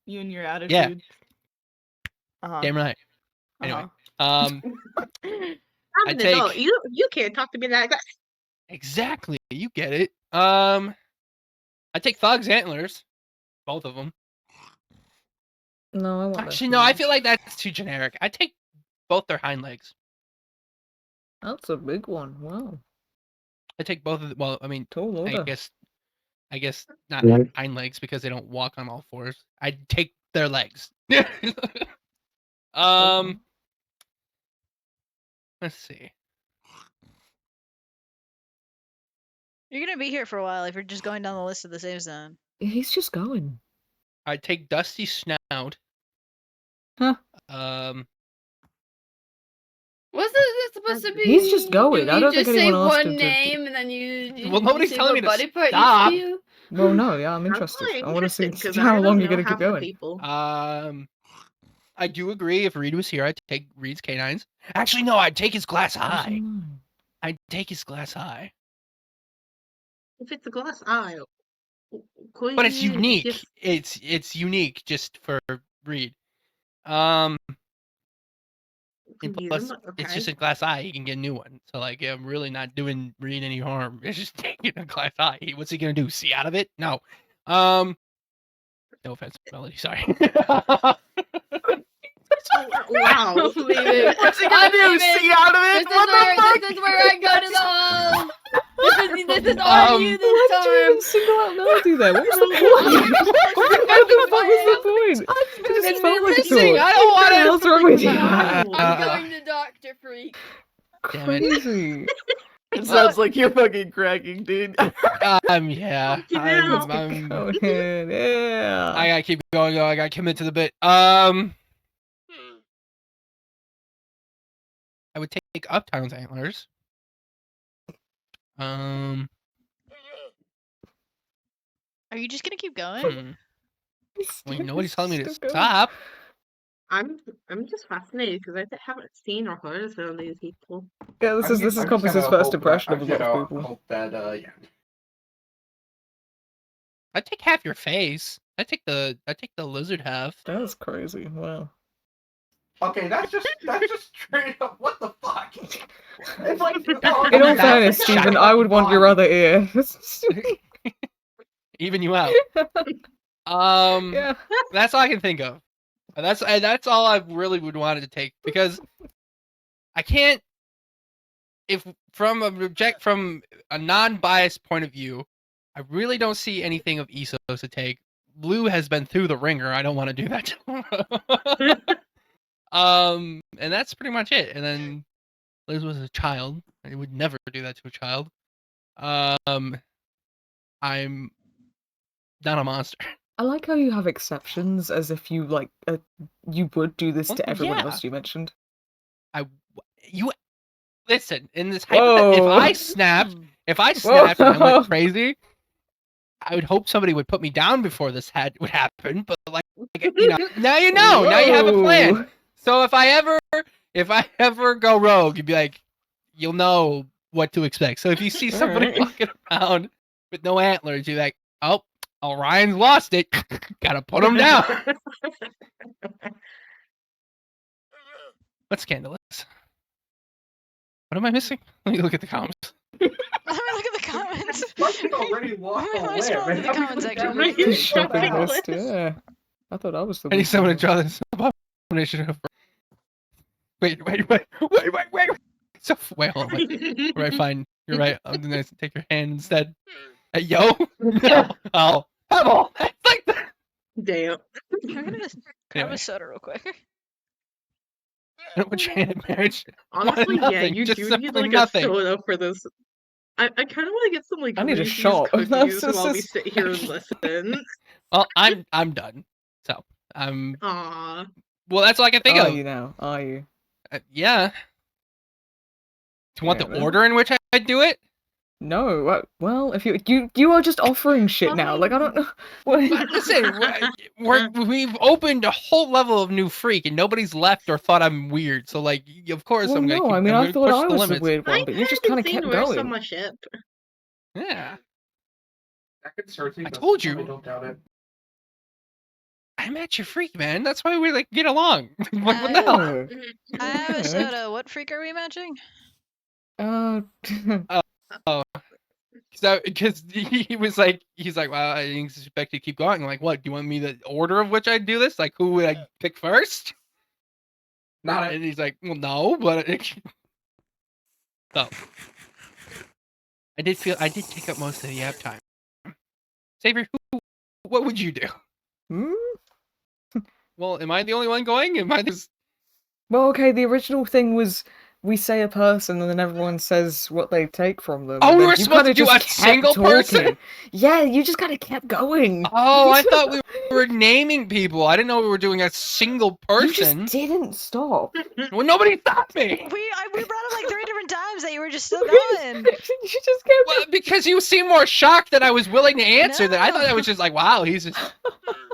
You and your attitude. Uh-huh. Damn right. Anyway, Uh-huh. I'm I an take- adult. You can't talk to me like that. exactly. You get it. I take Thug's antlers, both of them. No, I want. Actually, no. I feel like that's too generic. I take both their hind legs. That's a big one. Wow. I take both of them. Well, I mean, Tall I order. guess not hind legs because they don't walk on all fours. I take their legs. Let's see. You're gonna be here for a while if you're just going down the list of the save zone. He's just going. I take Dusty Snout. Huh. What's this supposed to be? He's just going. I You don't just think say anyone asked one him to- name and then you Well, nobody's say telling what me to body part stop. you feel? Well, no, yeah, I'm I'm interested. quite I want to see interested 'cause how I long don't you're gonna know keep half the going. people. I do agree. If Reed was here, I'd take Reed's canines. Actually, no. I'd take his glass eye. I'd take his glass eye. If it's a glass eye, But it's unique. Just... It's unique just for Reed. And plus, it's just a glass eye. He can get a new one. So like, I'm really not doing Reed any harm. It's just taking a glass eye. What's he gonna do? See out of it? No. No offense, Melody. Sorry. Wow. Leave it. What's he gonna do? Leave it. See out of it? What the fuck? This is where I go to the hole. This is Um, on you Why this did you even time. single out Melody there? What was the point? What the fuck was the point? It just felt like Missing. it. I don't want What the to. hell's wrong with you? I'm going to Dr. Freak. Damn it. Crazy. It sounds like you're fucking cracking, dude. Yeah. Fucking Go ahead. Yeah. I gotta keep going. I gotta commit to the bit. I would take Uptown's antlers. Are you just gonna keep going? I mean, nobody's telling me to Still going. stop. I'm just fascinated because I haven't seen or heard of some of these people. Yeah, this is Compass's first impression of a lot of people. Hope that yeah. I'd take half your face. I take the lizard half. That's crazy. Wow. Okay, that's just straight up. What the fuck? It's like In all fairness, Shut Stephen, up. I would want your other ear. Even you out. Yeah. That's all I can think of. That's all I really would want to take because I can't. If from a non-biased point of view, I really don't see anything of Isos to take. Blue has been through the ringer. I don't want to do that to him. And that's pretty much it. And then Liz was a child. I would never do that to a child. I'm not a monster. I like how you have exceptions, as if you like you would do this to everyone yeah. else you mentioned. You listen in this Whoa. if I snapped and I went crazy, I would hope somebody would put me down before this would happen. But like now you know. Now you have a plan. Whoa. So if I ever go rogue, you'd be like, you'll know what to expect. So if you see somebody Alright. walking around with no antlers, you're like, oh, Orion's lost it. Gotta put him down. What's scandalous? What am I missing? Let me look at the comments. Let me look at the comments. Fucking already walked Let me away. scroll man. into the comments section. Really? The shopping Ridiculous. list, yeah. I thought I was the I need one. someone to draw this abomination of Wait. So wait, hold on. Wait. Right, fine. You're right. I'm gonna take your hand instead. Hey, yo. No. Oh, Pebble. It's like that. Damn. I'm gonna grab Anyway. a soda real quick. I don't want your hand in marriage. Honestly, yeah, nothing, you just do need simply like nothing. a soda for this. I kind of want to get some like I need a Reese's shot. cookies That's while we just- sit here and listen. Well, I'm done. So I'm. Aw. Well, that's all I can think Are of. you now? Are you? Yeah. Do you want Yeah, the man. order in which I do it? No. Well, if you are just offering shit now. Like I don't know. What? But listen, we've opened a whole level of new freak, and nobody's left or thought I'm weird. So like, of course Well, I'm gonna. no. Keep, I mean, I'm I gonna thought push I the was the limits. weird one, but you just kind of kept Where's on going. my ship? Yeah. That could certainly I does- told you. I don't doubt it. I met your freak, man. That's why we like get along. What the hell? Oh. I have a Alright. soda. What freak are we matching? So, because he was like, he's like, well, I didn't expect you to keep going. I'm like, what? Do you want me the order of which I do this? Like, who would I pick first? Not And he's like, well, no, but so I did take up most of the app time. Xavier, what would you do? Hmm? Well, am I the only one going? Am I this? Well, okay. The original thing was we say a person and then everyone says what they take from them. Oh, and we then were you supposed to kinda do just a kept single person? talking. Yeah, you just kind of kept going. Oh, I thought we were naming people. I didn't know we were doing a single You just person. didn't stop. Well, nobody stopped me. We brought up like 3 different times that you were just still going. You just kept. Well, because you seemed more shocked that I was willing to answer that. I thought I was just like, wow, he's just.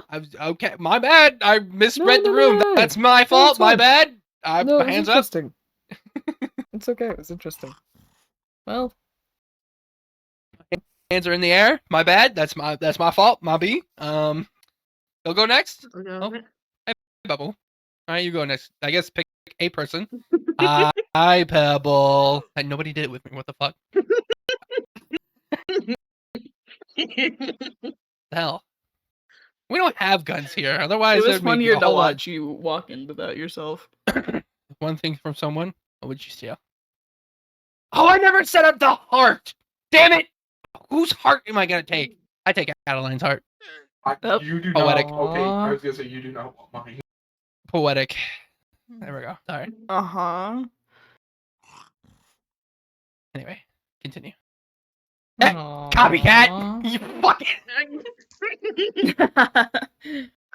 I was okay. My bad. I misread the room. No. That's my it's fault. My fine. bad. No, it was hands up. interesting. It's okay. It was interesting. Well, Hands are in the air. My bad. That's my fault. My B. You'll go next. Okay. Pebble. All right, you go next. I guess pick a person. Hi, Pebble. And nobody did it with me. What the fuck? The hell? We don't have guns here. Otherwise, It was there'd be funnier a to whole lot. watch you walk into that yourself. One thing from someone. What would you steal? Oh, I never set up the heart. Damn it! Whose heart am I gonna take? I take Adeline's heart. Yep. You do Poetic. not. Okay, Aw. I was gonna say you do not want mine. Poetic. There we go. Sorry. Uh-huh. Anyway, continue. Hey, copycat! You fucking.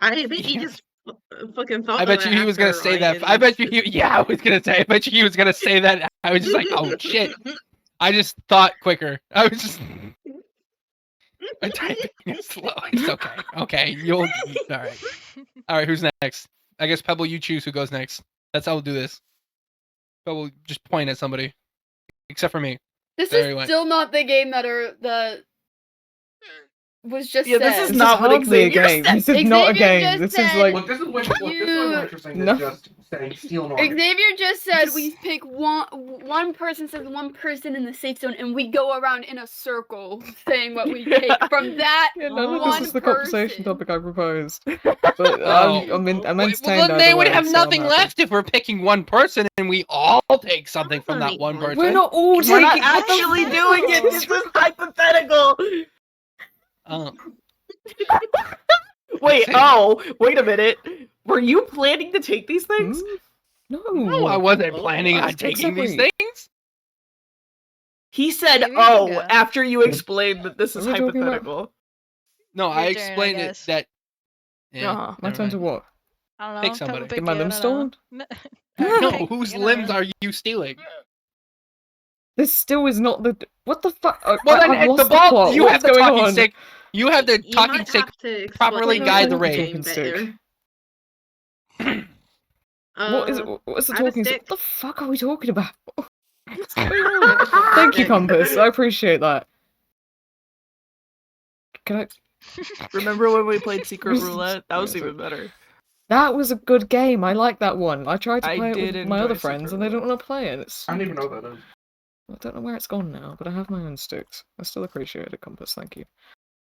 I think he just fucking thought. I bet you he was gonna say that. I bet you he. Yeah, I was gonna say. I bet you he was gonna say that. I was just like, oh shit. I just thought quicker. I was just. I'm typing it slow. It's okay. Okay, you'll. All right. All right. Who's next? I guess Pebble, you choose who goes next. That's how we'll do this. Pebble, just point at somebody, except for me. This There he is went. still not the game that was just Yeah, said. this is This not is what hardly a Xavier game. said. This is not a Xavier game. just This is said- like. Look, this is way more interesting than No. just saying steal an order. Xavier just said we pick one person says one person in the safe zone and we go around in a circle saying what we take from that Yeah, none of one this is the conversation person. topic I proposed. But Oh. I'm Well, entertained then they either would way, have so I'm nothing happy. left if we're picking one person and we all take something from that one person. We're not all We're taking. not what the actually fuck? doing it. This is hypothetical. Wait, wait a minute. Were you planning to take these things? Hmm? No. No, I wasn't planning on That's taking these exactly- things. He said, Maybe we can "Oh," go. after you explained that this is What are we talking about? hypothetical. No, I Your turn, I explained it guess. that. Yeah, Uh-huh. My never turn to mind. what? I don't know. Pick Pebble somebody. pick Get my you, I limbs don't know. No, Pick, whose you know. limbs are you stealing? This still is not the. What the fuck? Well, I've then lost the the ball. plot. You What's have the going talking on? stick. You have the You talking might stick. have to properly explain guide the the raid. game Talking better. What is it? What's the I have a talking stick? stick. What the fuck are we talking about? What's going I on? have a fucking Thank you, stick. Compass. I appreciate that. Can I? Remember when we played Secret Roulette? That was even better. That was a good game. I like that one. I tried to I play it did with my enjoy other Secret friends, and they don't Roulette. want to play it. It's... I don't even know what that is. I don't know where it's gone now, but I have my own sticks. I still appreciate it, Compass. Thank you.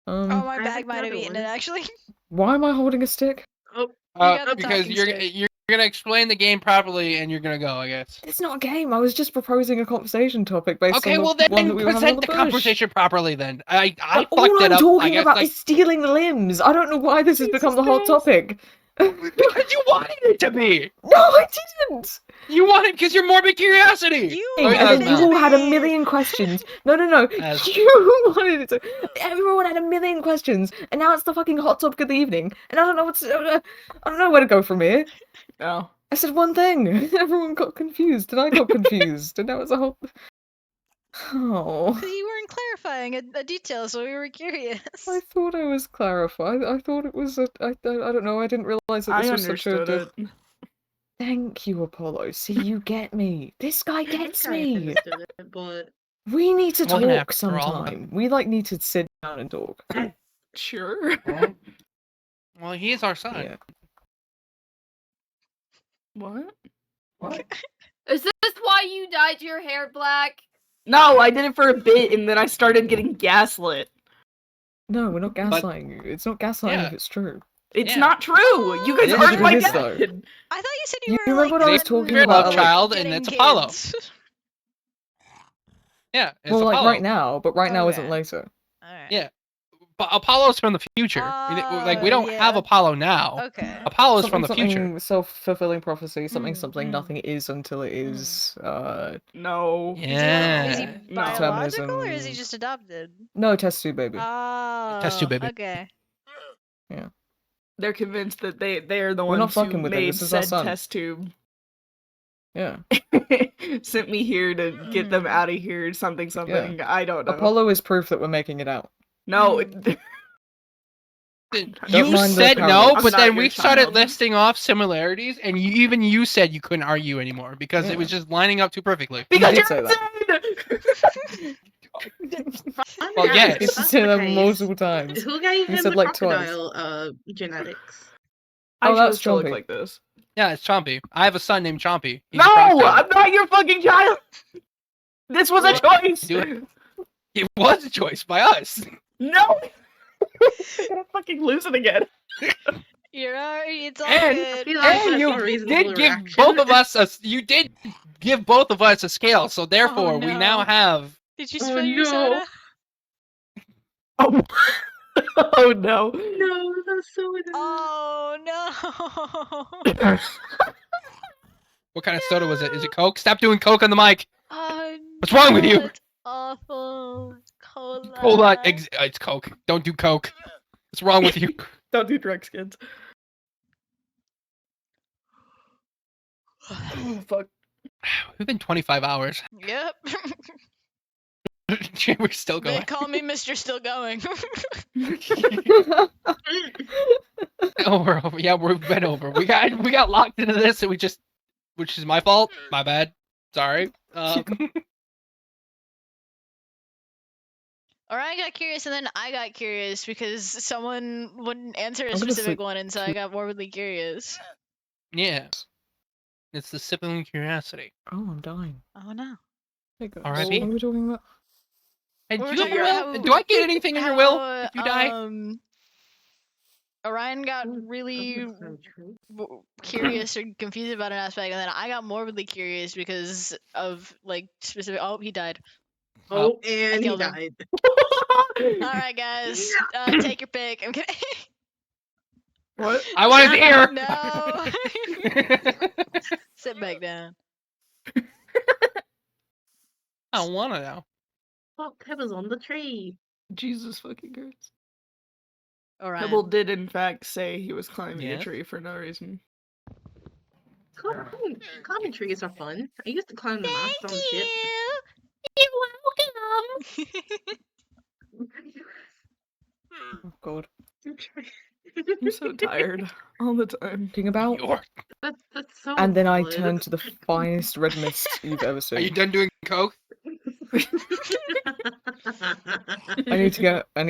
Oh, my I bag have might have another eaten it one. actually. Why am I holding a stick? Oh, got a Because talking you're stick. gonna explain the game properly, and you're gonna go. I guess. It's not a game. I was just proposing a conversation topic based Okay, on well the then one that we were having on present the the bush. conversation properly. Then I But fucked all it I'm up. I talking guess about like is stealing limbs. I don't know why this has become the hot topic. because you wanted it to be. No, I didn't. You wanted because you're morbid curiosity. You Oh, yeah, And that's then you Mel. all had a million questions. No. As- You wanted it to. Everyone had a million questions, and now it's the fucking hot topic of the evening. And I don't know I don't know where to go from here. Oh. I said one thing. Everyone got confused, and I got confused, and now it's a whole. Oh. You weren't clarifying a detail, so we were curious. I thought I was clarified. I thought it was a. I don't know. I didn't realize that this I was such a. understood it. Thank you, Apollo. See, you get me. This guy gets I me. understood it, but We need to Well, talk after all- sometime. We need to sit down and talk. Sure. Well, he is our son. Yeah. What? Is this why you dyed your hair black? No, I did it for a bit and then I started getting gaslit. No, we're not gaslighting you. It's not gaslighting Yeah. if it's true. It's Yeah. not true. You guys It is aren't if my it is, dad. though. I thought you said you You were remember like when I was done talking You're a about, love like, child, and getting it's Apollo. kids. Yeah, it's Well, like Apollo. right now, but right now isn't Okay. later. Alright. Yeah. But Apollo's from the future. Like we don't yeah. have Apollo now. Okay. Apollo's from the Something, future. self-fulfilling prophecy. Something, Mm, something. mm. Nothing is until it is. No. Yeah. Is he No. biological or is he Determinism. just adopted? No, test tube baby. Oh, Test tube baby. Okay. They're convinced that they are the We're not ones who fucking with it, made this is our said son. test tube. Yeah. Sent me here to get them out of here. Something. I don't know. Apollo is proof that we're making it out. No. You mind the said no, paradox. but I'm then not we your started child. listing off similarities, and you said you couldn't argue anymore because it was just lining up too perfectly. Because did you're say insane! Well, yes. You If that's said the that case, multiple times. who gave You him said, the like, twice. crocodile genetics? I Oh, that's chose to look Chompy. like this. Yeah, it's Chompy. I have a son named Chompy. He's a No! crocodile. I'm not your fucking child! This was a choice! Do It was a choice by us. No! I'm gonna fucking lose it again. You're alright. It's all And- good. feel like And that's you a reasonable did give reaction. both of us a. You did give both of us a scale, so therefore we now no. have. Did you Oh, spill your no. soda? Oh, oh no. No, that's so annoying. Oh no. What kind of soda was it? Is it Coke? Stop doing Coke on the mic. Oh, What's wrong with you? It's awful. Cola. Hold on. It's Coke. Don't do Coke. What's wrong with you? Don't do drugs, kids. Oh, fuck. We've been 25 hours. Yep. We're still They going. call me Mr. Still Going. Over. Yeah, we've been over. We got locked into this, and which is my fault. My bad. Sorry. Orion got curious, and then I got curious because someone wouldn't answer a I'm gonna specific sleep. one, and so I got morbidly curious. Yeah. It's the sibling curiosity. Oh, I'm dying. Oh no. Hey guys, R.I.P. what are we talking about? Hey, We're do you have a talking will? about Do I get anything in your will how, if you die? Orion got really curious or confused about an aspect, and then I got morbidly curious because of like specific. Oh, he died. Oh, and he killed him. died. All right, guys, take your pick. I'm kidding. What? I wanted to hear. No. Sit back down. I don't want to know. Oh, Pebbles on the tree. Jesus fucking Christ. Orion. Pebble did in fact say he was climbing Yes? a tree for no reason. Climbing trees are fun. I used to climb the mast on the ship. You're welcome. Oh god. I'm so tired all the time. Talking about. York. That's so And then I good. turned to the finest red mist you've ever Are you seen. done doing coke? I need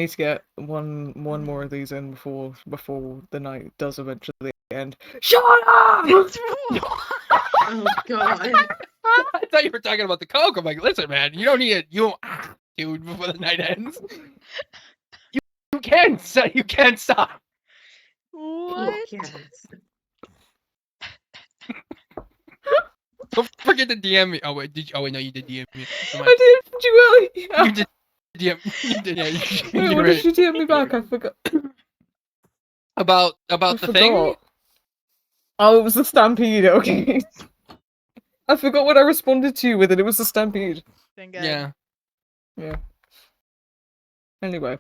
to get one more of these in before the night does eventually end. Shut up! Oh god. I thought you were talking about the coke. I'm like, listen, man, you don't need it. You don't, dude, before the night ends. You can, you can't stop. What? Yes. Don't forget to DM me. Oh wait, no, you did DM me. Never mind. I did you earlier. You did DM. You did. Yeah, Wait, you're what right. did you DM me back? I forgot. About I the thing. forgot. Oh, it was the stampede. Okay. I forgot what I responded to you with it. It was the stampede. Thank God. Yeah. Yeah. Anyway.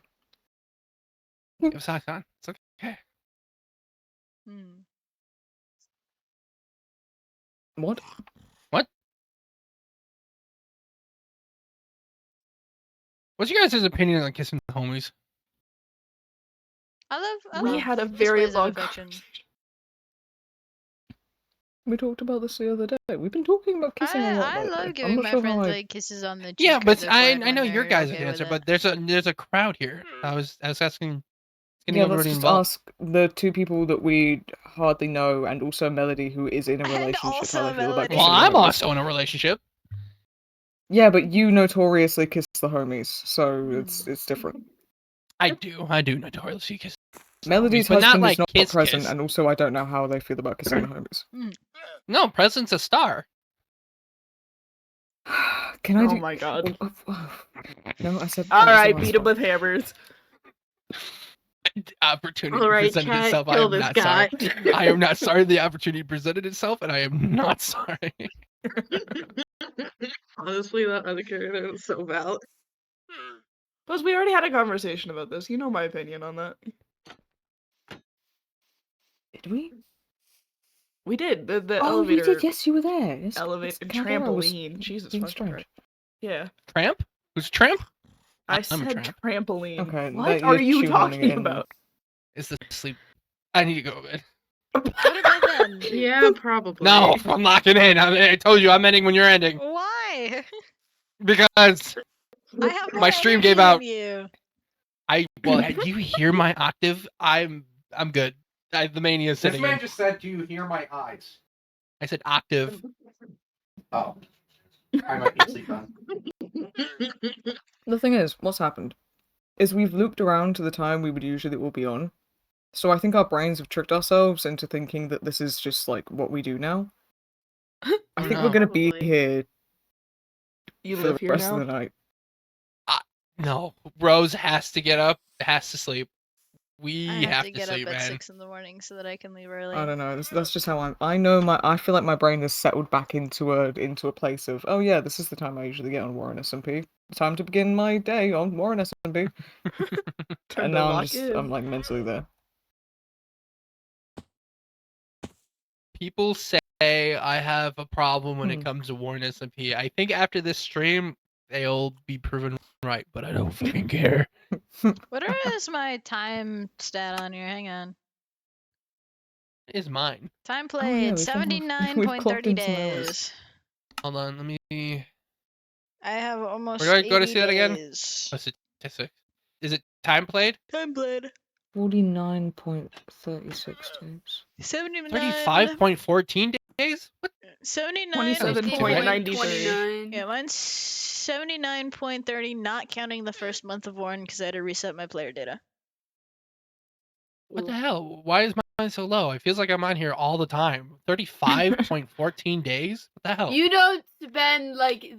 It was Hakon. It's okay. Hmm. What? What? What's your guys' opinion on kissing the homies? I We love had a very displays of long affection. conversation. We talked about this the other day. We've been talking about kissing a lot I lately. love I'm giving not my sure friends how I... like kisses on the cheek. Yeah, or but the I forehead know when your they're guys' okay with answer, it. but there's a crowd here. I was asking. Getting Yeah, let's everybody just involved. ask the two people that we hardly know, and also Melody, who is in a And relationship, also how they feel about Melody. Well, kissing the I'm homies. also in a relationship. Yeah, but you notoriously kiss the homies, so it's different. I do notoriously kiss the Melody's homies, but not husband like is not kiss present, kiss. and also I don't know how they feel about kissing the homies. No, Present's a star. Can I Oh do? my god. No, I said. Alright, beat him with hammers. Opportunity All right, presented chat, itself. I kill am this not guy. sorry. I am not sorry the opportunity presented itself, and I am not sorry. Honestly, that other character was so valid. Plus, we already had a conversation about this. You know my opinion on that. Did we? We did. The Oh, elevator. we did. Yes, you were there. Yes, Elevator. Can I was Trampoline. Jesus being fucking strange. Christ. Yeah. Tramp? Who's a tramp? I I'm a said tramp. trampoline. Okay, What that- are you're you shoehorning it talking in then. about? Is the sleep? I need to go to bed. Go to bed then. Yeah, probably. No, I'm locking in. I told you I'm ending when you're ending Why? because I have more my stream energy gave out. than you. Well, do you hear my octave? I'm good. The mania is This sitting man in. just said, "Do you hear my eyes?" I said octave. Oh, I might be sleep on. The thing is, what's happened is we've looped around to the time we would usually all be on. So I think our brains have tricked ourselves into thinking that this is just like what we do now. I think we're No. gonna be Probably. here You for live the here rest now? of the night. No, Rose has to get up. Has to sleep. We I have to to get sleep, up at man. 6 in the morning so that I can leave early. I don't know. That's just how I know I feel like my brain has settled back into a place of, oh yeah, this is the time I usually get on WarrenSMP. Time to begin my day on WarrenSMP. Time And to now lock in. I'm like mentally there. People say I have a problem when it Hmm. comes to WarrenSMP. I think after this stream, they'll be proven right, but I don't fucking care. What is my time stat on here? Hang on. It's mine. Time Oh, yeah, played, we've clocked 79.30 in some hours. days. Hold on, let me. I have almost Where do I go to 80 see that again? days. Oh, statistics. Is it time played? Time played. 49.36 days. 79. 35.14 days? What? 79. 27.93. Yeah, mine's 79.30, not counting the first month of Warren because I had to reset my player data. What the hell? Why is mine so low? It feels like I'm on here all the time. 35.14 days? What the hell? You don't spend like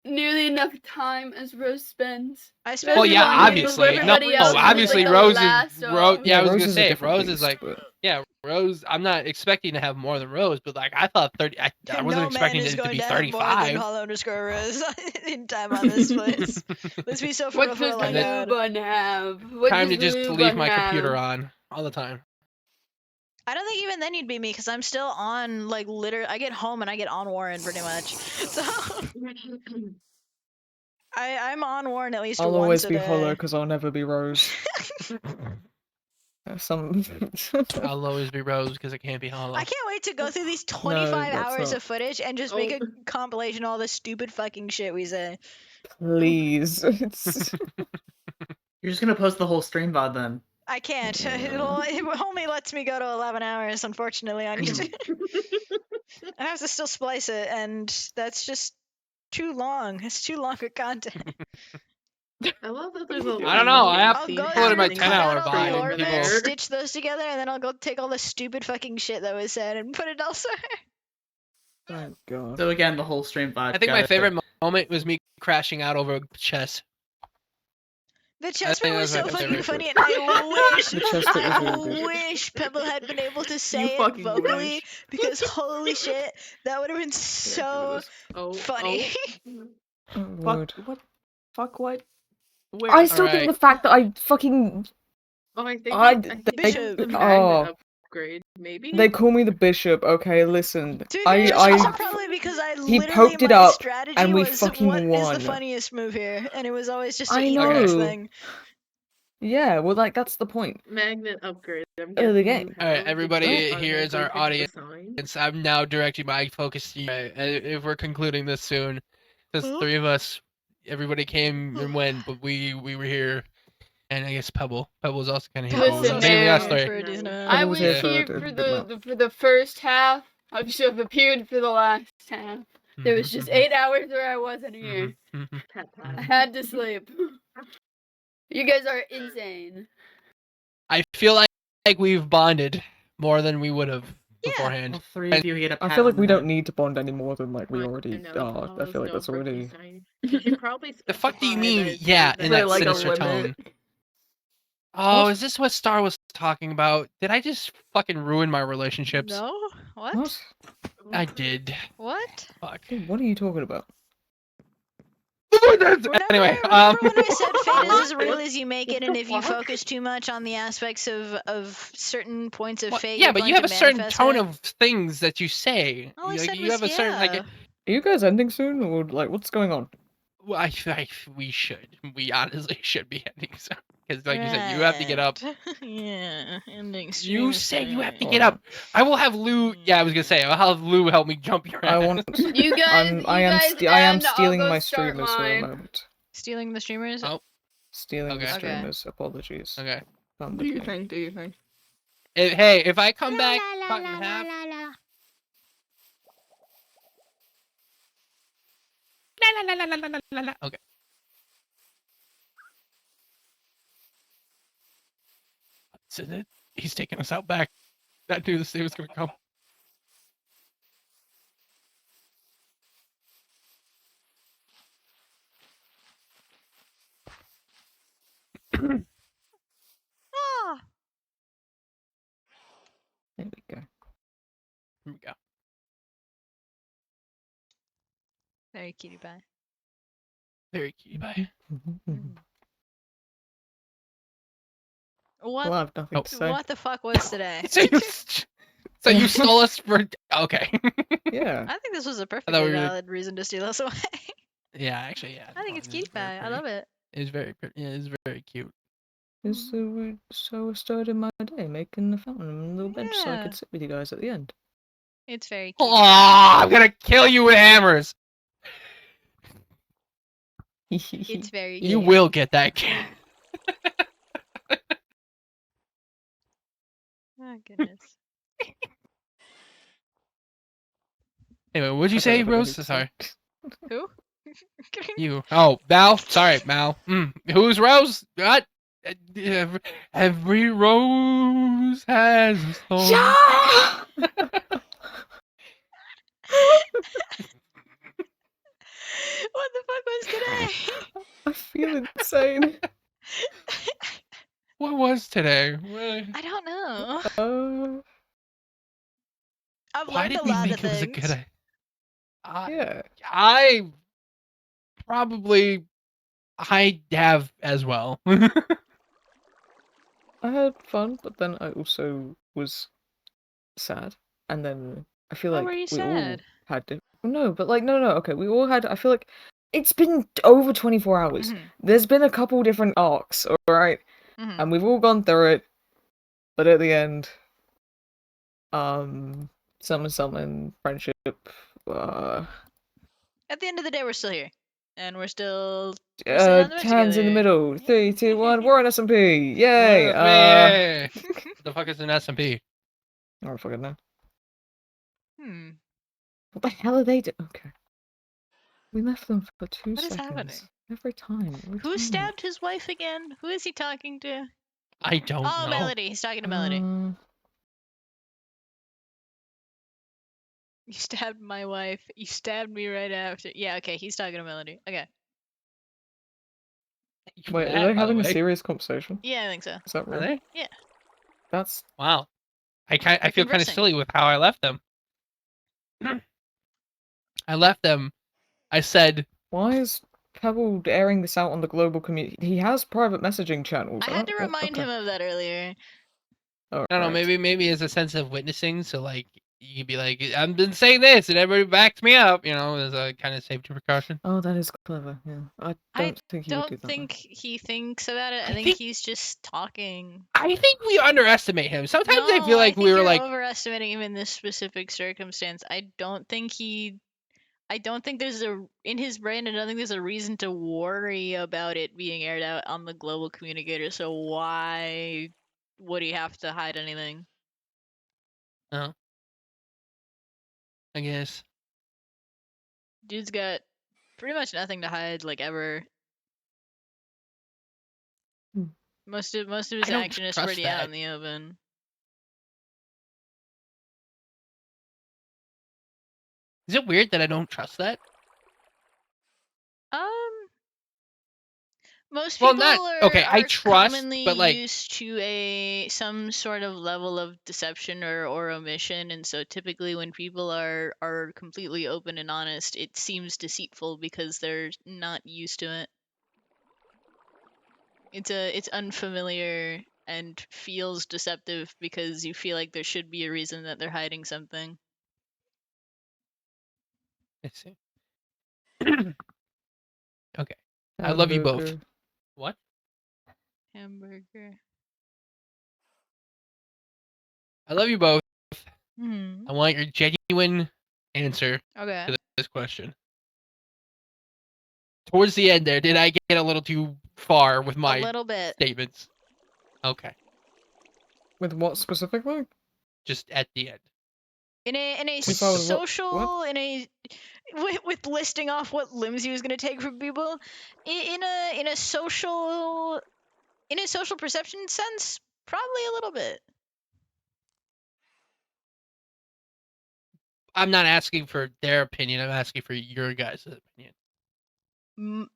nearly enough time as Rose spends. I spent Well, yeah, Rose is on here obviously. before No, everybody else, obviously like the Rose last, is. Yeah, Yeah, I was Rose gonna is a say different Rose is beast, like. but... Yeah, Rose. I'm not expecting to have more than Rose, but like I thought 30. I wasn't no expecting man is it to going be to have more than 35. Hollow_Rose in time on this place. Let's be so What for does like that. Ruben have? What Time to does just Ruben leave my have? computer on all the time. I don't think even then you'd be me because I'm still on like literally. I get home and I get on Warren pretty much. So I'm on Warren at least I'll once always a be day. Hollow because I'll never be Rose. Some. I'll always be Rose because it can't be Hollow. I can't wait to go through these 25 that's hours not- of footage and just make a compilation of all the stupid fucking shit we say. Please. It's... You're just gonna post the whole stream VOD then. I can't. It only lets me go to 11 hours, unfortunately, on YouTube. I have to still splice it, and that's just too long. It's too long of content. I love that there's a I don't know, I have I'll feed go uploaded my through, 10 cut hour out all VOD the and lore people- bits, stitch those together, and then I'll go take all the stupid fucking shit that was said and put it elsewhere. Thank God. So again, the whole stream vibe. I think my favorite moment was me crashing out over chess. The I chest think bit that was was my so fucking favorite. funny, and I wish, The chest bit was really good. I wish Pebble had been able to say it fucking vocally, wish. because holy shit, that would have been so Oh, funny. Oh, Lord. Fuck what? Fuck what? Where? I still Alright. think the fact that I fucking Oh, I think I- I think they- it's Bishop. the oh. magnet upgrade, maybe. they call me the bishop. Okay, listen. To be fair, it's also I probably because he literally poked it my up, strategy and we was fucking what is won. the funniest move here, and it was always just to I eat the next know. thing. Yeah, well, like that's the point. Magnet upgrade. I'm Oh, the guessing game. you Alright, have. everybody Did you here is our automatically pick audience. the sign? I'm now directing my focus to you. If we're concluding this soon, there's Huh? 3 of us. Everybody came and went, but we were here. And I guess Pebble was also kind of here. Pebble was Listen, also Mainly man. us here 3. for a decent amount. I Pebble was was here here for for the first half. I have appeared for the last half. There was just 8 hours where I wasn't here. Pat I pat. had to sleep. You guys are insane. I feel like we've bonded more than we would have beforehand. All 3 of you get a pat I feel like on the we don't head. need to bond any more than like we I already know, are. I follows feel like no that's birthday already. sign. You should probably The fuck do you specify mean, that yeah, there's in Say that like a sinister limit. tone? Oh, What? is this what Star was talking about? Did I just fucking ruin my relationships? No? What? What? I did. What? Fuck. What are you talking about? Anyway, remember when I said fate is as real as you make it, and if you focus too much on the aspects of certain points of well, fate, yeah, you're but going you have to a certain manifest tone it? of things that you say. All I Like, said you was have a certain like. yeah. Are you guys ending soon, or like what's going on? Well, we should. We honestly should be ending soon. Because, like you said, you have to get up. Right. Yeah, ending You stream say you have to soon. get up. I will have Lou. Yeah, I was gonna say I'll have Lou help me jump your ass. I want. You guys, I am end, I'll stealing go my start streamers for a mine. moment. Stealing the streamers? Oh, Stealing Okay. the Okay. streamers. Apologies. okay. Found Do the you thing. think? Do you think? Hey, if I come back cut in half. Okay. So he's taking us out back. That knew this day was gonna come. Ah! There we go. Here we go. Very cutie pie. Very cute. Bye. What? Well, I have nothing to say. What the fuck was today? So you stole us for okay. Yeah. I think this was a thought perfectly we were gonna- valid reason to steal us away. Yeah, actually, yeah. I think it's cutie pie. I love it. It's very pretty. Yeah, it's very cute. So I started my day making the fountain and a little bench so I Yeah. could sit with you guys at the end. It's very cute. Oh, I'm gonna kill you with hammers. It's very You cute. will get that kid. Oh goodness. Anyway, what'd you I don't say, have Rose? anything to Sorry. say. Who? You. Oh, Mal. Sorry, Mal. Who's Rose? What? Every rose has a thorn. What the fuck was today? I feel insane. What was today? I don't know. I've Why learned did a we lot think of it was a things. good idea? Yeah. I probably I have as well. I had fun, but then I also was sad. And then I feel Why like were you we all sad? had to. No, but like, no, okay. We all had. I feel like it's been over 24 hours. Mhm. There's been a couple different arcs, alright? Mhm. And we've all gone through it. But at the end, summon, friendship, At the end of the day, we're still here, and we're still sitting on the bed hands in the together. middle. 3, 2, 1. WarrenSMP. Yay! Yay! The fuck is an SMP? I don't fucking know. Hmm. What the hell are they doing? Okay. We left them for 2 What is seconds. happening? Every time. Who stabbed his wife again? Who is he talking to? I don't Oh, know. Melody. He's talking to Melody. You stabbed my wife. You stabbed me right after. Yeah, okay, he's talking to Melody. Okay. Wait, are That, they by the having a way. serious conversation? Yeah, I think so. Is that Are real? they? Yeah. That's Wow. I feel kind of conversing. silly with how I left them. I left them. I said, why is Pebble airing this out on the global community? He has private messaging channels. I had to Oh, remind him of that earlier. Oh, I don't know, right. maybe as a sense of witnessing, so like you could be like, I've been saying this and everybody backs me up, as a kind of safety precaution. Oh, that is clever. Yeah, I don't think he would do Don't that. think he thinks about it. I I think think- he's just talking. I think we underestimate him. Sometimes I No, feel like think we were you're like, overestimating him in this specific circumstance. I don't think there's in his brain. I don't think there's a reason to worry about it being aired out on the global communicator. So why would he have to hide anything? oh, I guess. Dude's got pretty much nothing to hide, like ever. Hmm. Most of his I don't action is trust pretty out that. in the open. Is it weird that I don't trust that? Most Well, people not are, okay. I are trust, commonly but like, used to some sort of level of deception or omission, and so typically when people are completely open and honest, it seems deceitful because they're not used to it. It's unfamiliar and feels deceptive because you feel like there should be a reason that they're hiding something. I see. Okay, I love you both. Hamburger. What? Hamburger. I love you both. Hmm. I want your genuine answer Okay. to this question. Towards the end there, did I get a little too far with A my little bit. statements? Okay, With what specifically? just at the end. In a Too far with what? social, in a with listing off what limbs he was going to take from people, in a social perception sense, probably a little bit. I'm not asking for their opinion. I'm asking for your guys' opinion.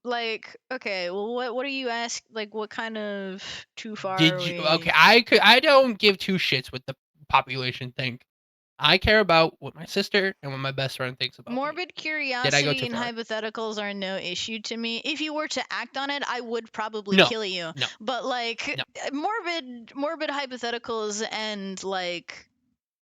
Like, okay, well, what are you ask? Like, what kind of too far Did are you? we? Okay, I don't give two shits what the population think. I care about what my sister and what my best friend thinks about me. Morbid Did I go curiosity too and far? hypotheticals are no issue to me. If you were to act on it, I would probably No, kill you. no, But like no. morbid hypotheticals and like,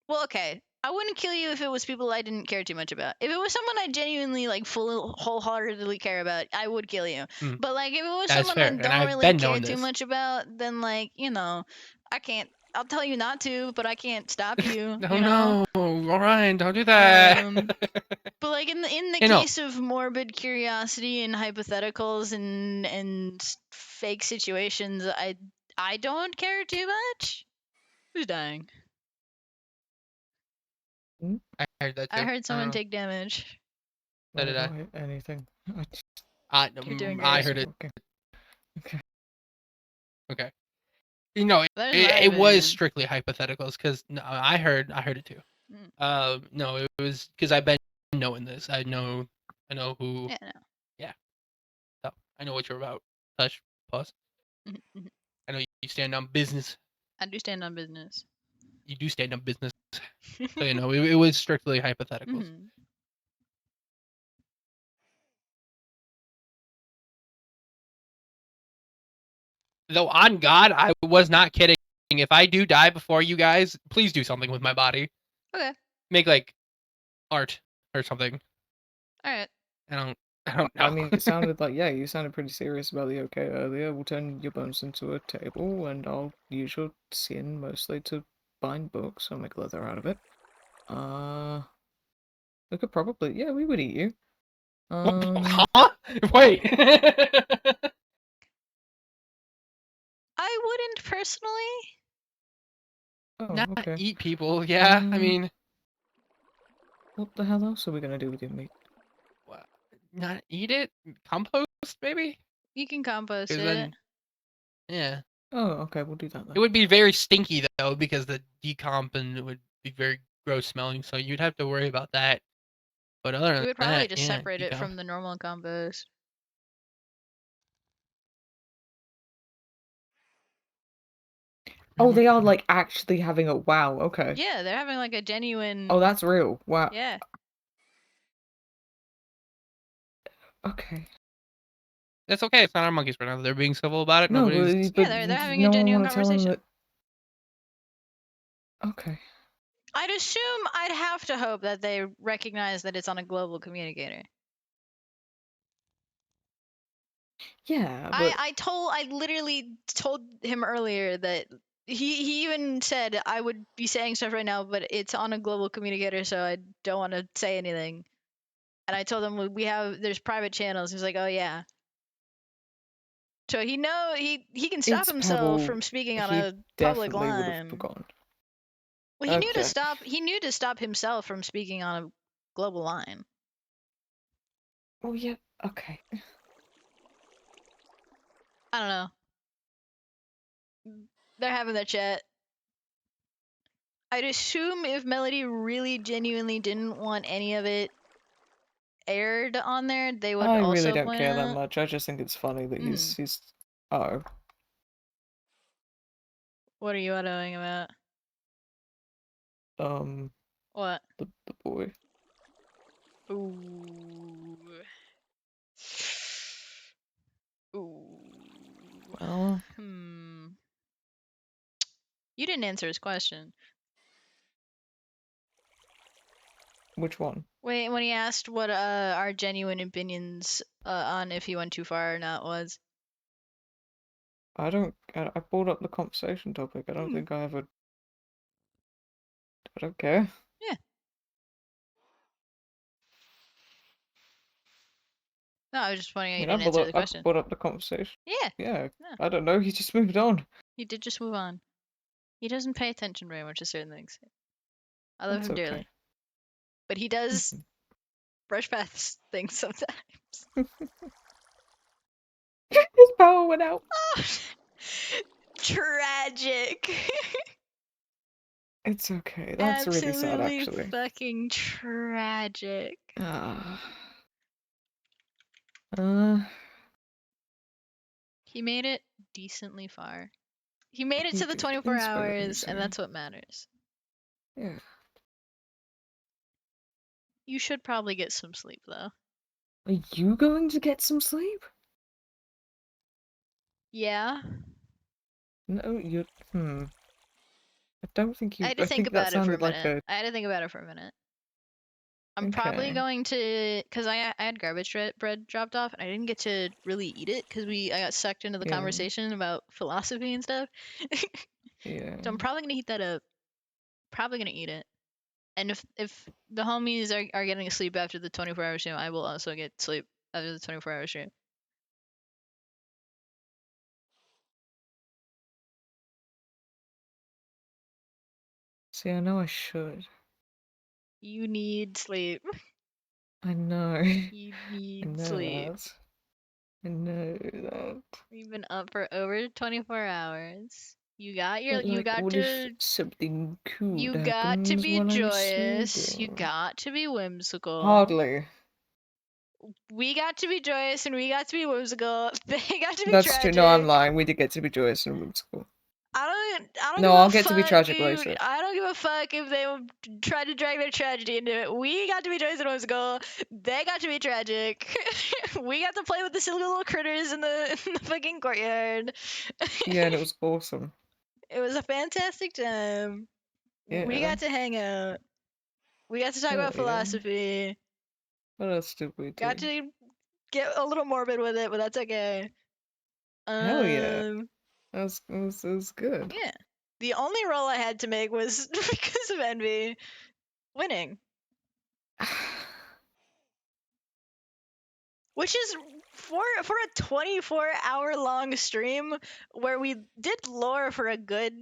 well, okay, I wouldn't kill you if it was people I didn't care too much about. If it was someone I genuinely like wholeheartedly care about, I would kill you. Mm, But like if it was that's someone fair, I and don't I've really been care knowing too this. much about, then like, I can't. I'll tell you not to, but I can't stop you. No, you know? no, Orion, don't do that. But like in the You know. case of morbid curiosity and hypotheticals and fake situations, I don't care too much. Who's dying? Hmm? I heard that too. I heard someone know. take damage. So I did I. don't hit anything. You're doing I great. heard it. Okay. Okay. Okay. You know, That is my it was opinion. strictly hypotheticals because no, I heard it too. Mm. No, it was because I've been knowing this. I know who. Yeah, no. Yeah. So I know what you're about. Touch. Pause. Mhm. I know you stand on business. I do stand on business. You do stand on business. So you know, it was strictly hypotheticals. Mhm. Though on God, I was not kidding. If I do die before you guys, please do something with my body. Okay. Make like art or something. All right. I don't know. I mean, it sounded like, yeah, you sounded pretty serious about the okay earlier. We'll turn your bones into a table, and I'll use your skin mostly to bind books. I'll make leather out of it. We could probably, yeah, we would eat you. Huh? Wait. I wouldn't personally. Oh, Not okay. eat people. Yeah, I Um, mean, What the hell else are we gonna do with your meat? not eat it. Compost maybe. You can compost 'Cause it. then, yeah, Oh, okay, we'll do that it then. would be very stinky though because the decomp and it would be very gross smelling, so you'd have to worry about that. But other We than would probably that, just yeah, separate you it go. from the normal compost. Oh, they are like actually having a wow. Okay. Yeah, they're having like a genuine. Oh, that's real. Wow. Yeah. Okay. It's okay. It's not our monkeys right now. They're being civil about it. No, Nobody's. but they're having a no one genuine want to tell them conversation. that. Okay. I'd assume I'd have to hope that they recognize that it's on a global communicator. Yeah, but I literally told him earlier that he even said I would be saying stuff right now, but it's on a global communicator, so I don't want to say anything. And I told him there's private channels. He's like, oh yeah. So he can stop it's himself Pebble. from speaking on He a public definitely would have line. forgotten. Well, he knew Okay. to stop. He knew to stop himself from speaking on a global line. Oh yeah. Okay. I don't know. They're having their chat. I'd assume if Melody really genuinely didn't want any of it aired on there, they would I also really don't point care it that out. much. I just think it's funny that he's. Oh. What are you autoing about? What? The boy. Ooh. Ooh. Well. You didn't answer his question. Which one? Wait, when he asked what our genuine opinions on if he went too far or not was. I brought up the conversation topic. I don't think I ever. I don't care. Yeah. No, I was just wondering how you didn't answer the question. I brought up the conversation. Yeah. Yeah. No. I don't know. He just moved on. He did just move on. He doesn't pay attention very much to certain things. I love That's him dearly. okay. But he does brush past things sometimes. His power went out. Oh, tragic. It's okay. That's really sad, actually. Absolutely fucking tragic. He made it decently far. He made it to the 24 hours, and that's what matters. Yeah. You should probably get some sleep, though. Are you going to get some sleep? Yeah. No, you. I don't think you. I had to think think that about it for a sounded like minute. I had to think about it for a minute. I'm probably Okay. going to, because I had garbage bread dropped off, and I didn't get to really eat it because I got sucked into the Yeah. conversation about philosophy and stuff. Yeah. So I'm probably gonna heat that up. Probably gonna eat it. And if the homies are getting sleep after the 24-hour stream, I will also get sleep after the 24-hour stream. See, I know I should. You need sleep. I know. You need sleep. That. I know that. You've been up for over 24 hours. You got But, you like, got what to if something cool you got to happens be while I'm joyous. You sleeping? got to be whimsical. Hardly. We got to be joyous and we got to be whimsical. They got to be That's tragic. true. No, I'm lying. We did get to be joyous and whimsical. I don't No, give I'll a get to be fuck tragic if- later. I don't give a fuck if they try to drag their tragedy into it. We got to be joyous and whimsical. They got to be tragic. We got to play with the silly little critters in the fucking courtyard. Yeah, and it was awesome. It was a fantastic time. We Yeah. got to hang out. We got to talk about Hell yeah. philosophy. What else did we do? Got to get a little morbid with it, but that's okay. Hell yeah. That was good. Yeah. The only roll I had to make was because of Envy winning. Which is for a 24-hour long stream where we did lore for a good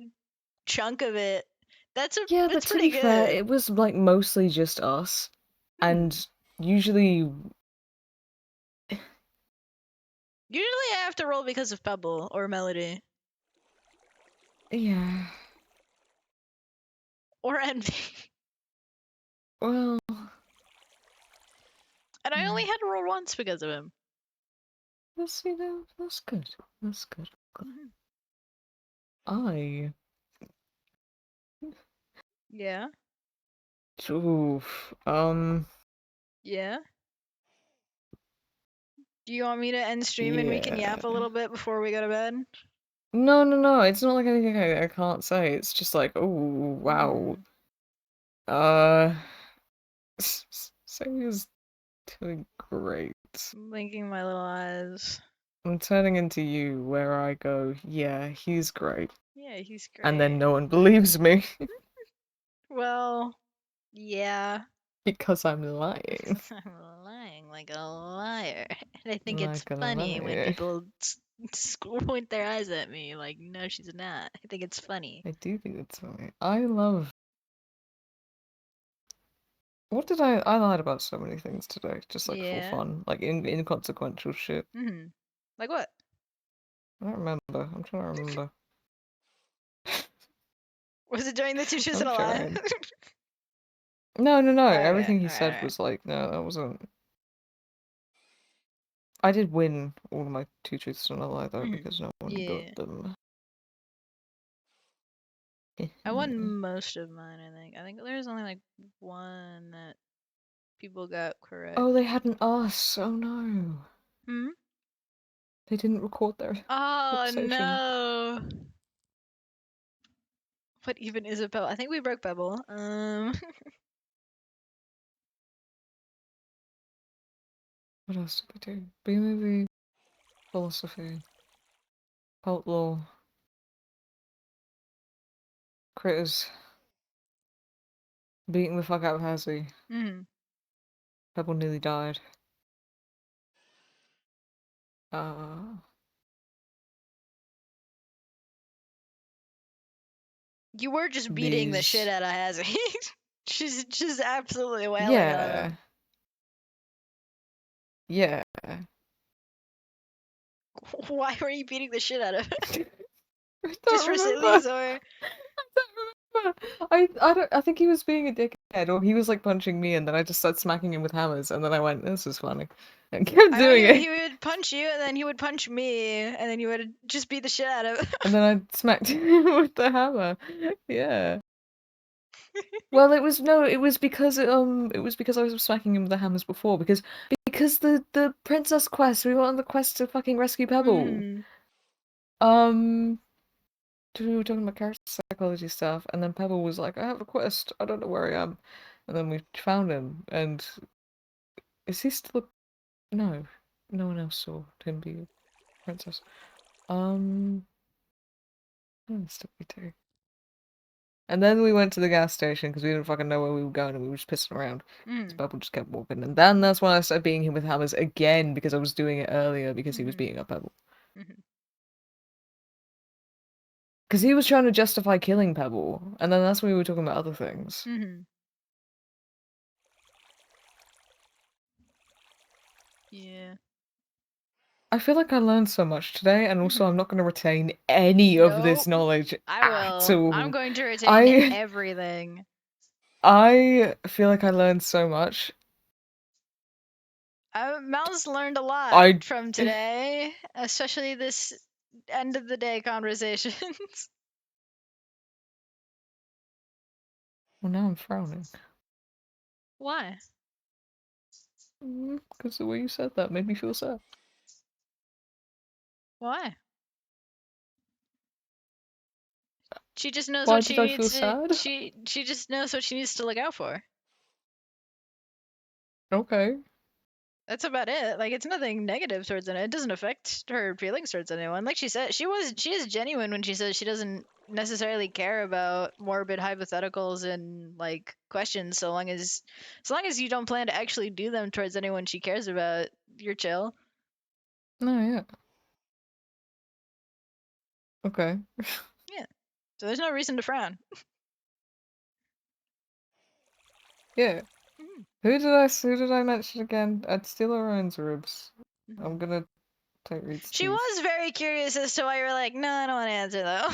chunk of it. That's but to pretty be good. fair, it was like mostly just us, and usually Usually I have to roll because of Pebble or Melody. Yeah. Or Envy. Well, And I only had to roll once because of him. that's that's good. That's good. Mhm. I Yeah. oof. Yeah. Do you want me to end stream and we can yap a Yeah. little bit before we go to bed? No. It's not like anything I can't say. It's just like, oh wow. Saya's doing great. Blinking my little eyes. I'm turning into you where I go, yeah, he's great. Yeah, he's great. And then no one believes me Well, yeah. because I'm lying. I'm lying like a liar. And I think it's Like a funny when liar. people point their eyes at me like, no, she's not. I think it's funny. I do think it's funny. I love. What did I lied about so many things today, just like Yeah. for fun, like inconsequential shit. Mm-hmm. Like what? I don't remember. I'm trying to remember. Was it during the two truths I'm and a lie? trying. No. Okay, Everything he said alright. was like, no, that wasn't. I did win all of my 2 truths and a lie though, Mhm. because no one Yeah. got them. I won most of mine, I think. I think there's only like one that people got correct. Oh, they hadn't asked. Oh no. Hmm? They didn't record their Oh conversation. no. What even is a pebble? I think we broke Pebble. What else did we do? B-movie, philosophy, cult law, critters, beating the fuck out of Hazzy. Mhm. Pebble nearly died. Uh, You were just beating the These- shit out of Hazzy. She's just absolutely wailing on yeah. him. Yeah. Why were you beating the shit out of him? I Just don't for remember. sillies or? I think he was being a dickhead, or he was like punching me, and then I just started smacking him with hammers, and then I went, "This is funny," and kept I doing mean, it. he would punch you, and then he would punch me, and then you would just beat the shit out of him. And then I smacked him with the hammer. Yeah. Well, it was because I was smacking him with the hammers before because the princess quest, we were on the quest to fucking rescue Pebble. Mhm. We were talking about character psychology stuff, and then Pebble was like, "I have a quest. I don't know where I am," and then we found him. And is he still? No, no one else saw him be a princess. What else did we do? And then we went to the gas station because we didn't fucking know where we were going, and we were just pissing around. So Pebble just kept walking, and then that's when I started beating him with hammers again because I was doing it earlier because he was beating up Pebble. Because he was trying to justify killing Pebble, and then that's when we were talking about other things. Yeah. I feel like I learned so much today, and also I'm not going to retain any of this Nope. knowledge I at will. all. I'm going to retain everything. I feel like I learned so much. Mouse learned a lot from today, especially this end of the day conversations. Well, now I'm frowning. Why? Because the way you said that made me feel sad. Why? She just knows Why what did she I feel needs to. sad? She just knows what she needs to look out for. Okay. That's about it. Like, it's nothing negative towards it. It doesn't affect her feelings towards anyone. Like she said, she is genuine when she says she doesn't necessarily care about morbid hypotheticals and like questions so long as you don't plan to actually do them towards anyone she cares about, you're chill. No, yeah. Okay. Yeah. So there's no reason to frown. Yeah. Who did I mention again? I'd steal Orion's ribs. I'm gonna take Reed's She teeth. was very curious as to why you were like, no, I don't want to answer though.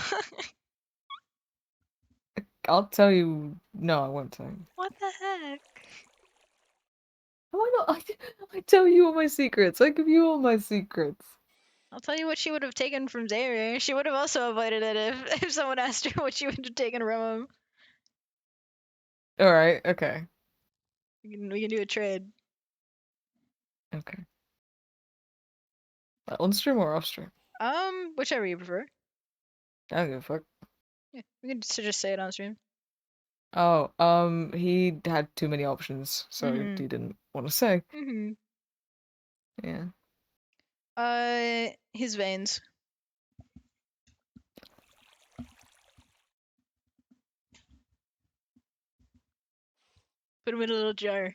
I'll tell you. No, I won't tell you. What the heck? Why not? I tell you all my secrets. I give you all my secrets. I'll tell you what she would have taken from Xavier. She would have also avoided it if someone asked her what she would have taken from him. All right. Okay. We can do a trade. Okay. On stream or off stream? Whichever you prefer. I don't give a fuck. Yeah, we can just say it on stream. Oh, he had too many options, so he didn't want to say. Yeah. His veins. Put him in a little jar.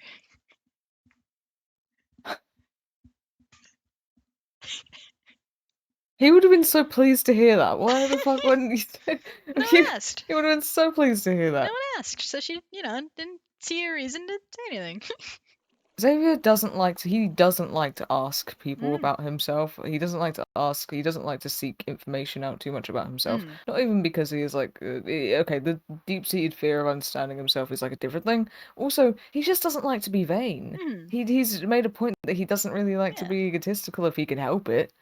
He would have been so pleased to hear that. Why the fuck wouldn't you say? No one asked. He would have been so pleased to hear No that. one asked, so she, didn't see a reason to say anything. Xavier doesn't like to ask people about himself. He doesn't like to seek information out too much about himself. Not even because he is like, okay, the deep-seated fear of understanding himself is like a different thing. Also, he just doesn't like to be vain. He's made a point that he doesn't really like to be egotistical if he can help it.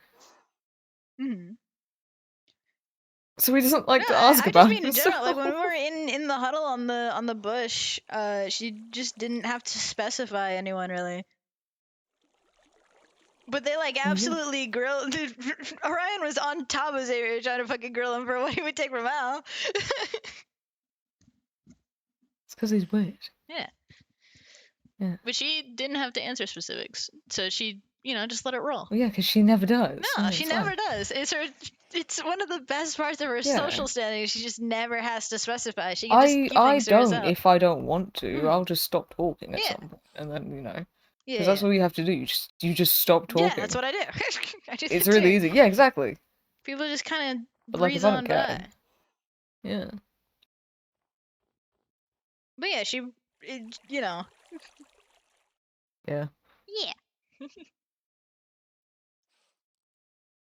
So he doesn't like to ask I about just mean in general, like when we himself. were in the huddle on the bush, she just didn't have to specify anyone really. But they like absolutely grilled. Dude, Orion was on top of Xavier trying to fucking grill him for what he would take from Al. It's because he's weird. Yeah. Yeah. But she didn't have to answer specifics, so she, just let it roll. Well, yeah, because she never does. No, Yeah, she it's never fine. does. It's one of the best parts of her social standing. She just never has to specify. She can I just keep things to don't herself. if I don't want to. I'll just stop talking at some point, and then because that's all you have to do. You just stop talking. Yeah, that's what I do. I do It's that really too. easy. Yeah, exactly. People just kind of But like, breeze if I on don't by. care, yeah. But yeah, she, Yeah. Yeah.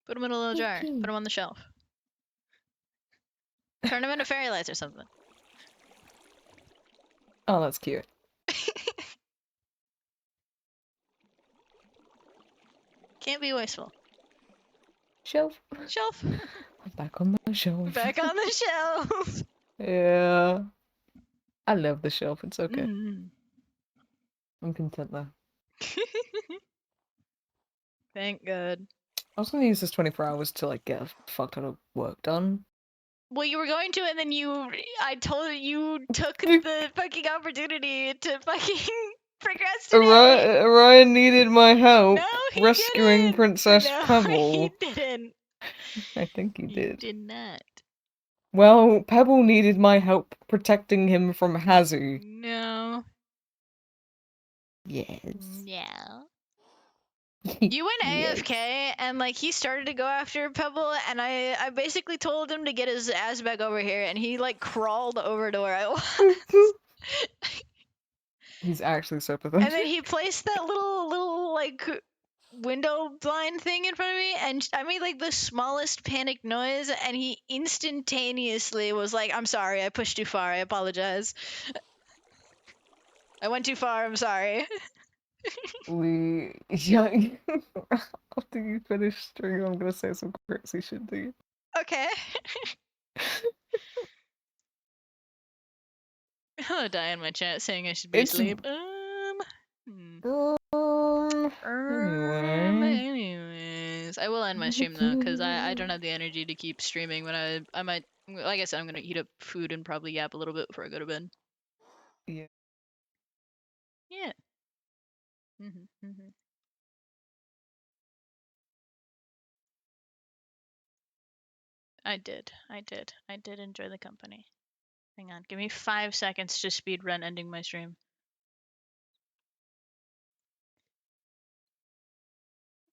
Put them in a little jar. Put them on the shelf. Turn them into fairy lights or something. Oh, that's cute. Can't be wasteful. Shelf. Shelf. I'm back on my shelf. Back on the shelf. Yeah. I love the shelf. It's okay. I'm content there. Thank God. I was gonna use this 24 hours to like get a fuck ton of work done. Well, you were going to, and then I told you took the fucking opportunity to fucking procrastinate. Orion needed my help No, he rescuing didn't. Princess No, Pebble. he didn't. I think he did. He did not. Well, Pebble needed my help protecting him from Hazu. No. Yes. No. You went AFK, and like he started to go after Pebble, and I basically told him to get his ass back over here, and he like crawled over to where I was. He's actually so pathetic. And then he placed that little like window blind thing in front of me, and I made like the smallest panicked noise, and he instantaneously was like, "I'm sorry, I pushed too far. I apologize. I went too far. I'm sorry." After you finish stream, I'm gonna say some crazy shit to you. Okay. Hello, die in my chat saying I should be asleep. Anyways, I will end my stream though, because I don't have the energy to keep streaming. When I might, like I said, I'm gonna eat up food and probably yap a little bit before I go to bed. Yeah. Yeah. I did enjoy the company. Hang on, give me 5 seconds to speedrun ending my stream.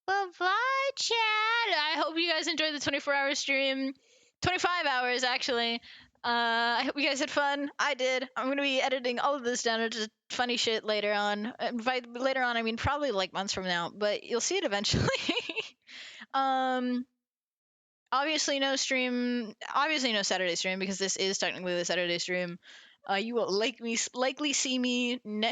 Well, bye, chat. I hope you guys enjoyed the 24-hour stream. 25 hours, actually. I hope you guys had fun. I did. I'm going to be editing all of this down into funny shit later on. By later on, I mean probably like months from now, but you'll see it eventually. Obviously no Saturday stream, because this is technically the Saturday stream. You will likely see me next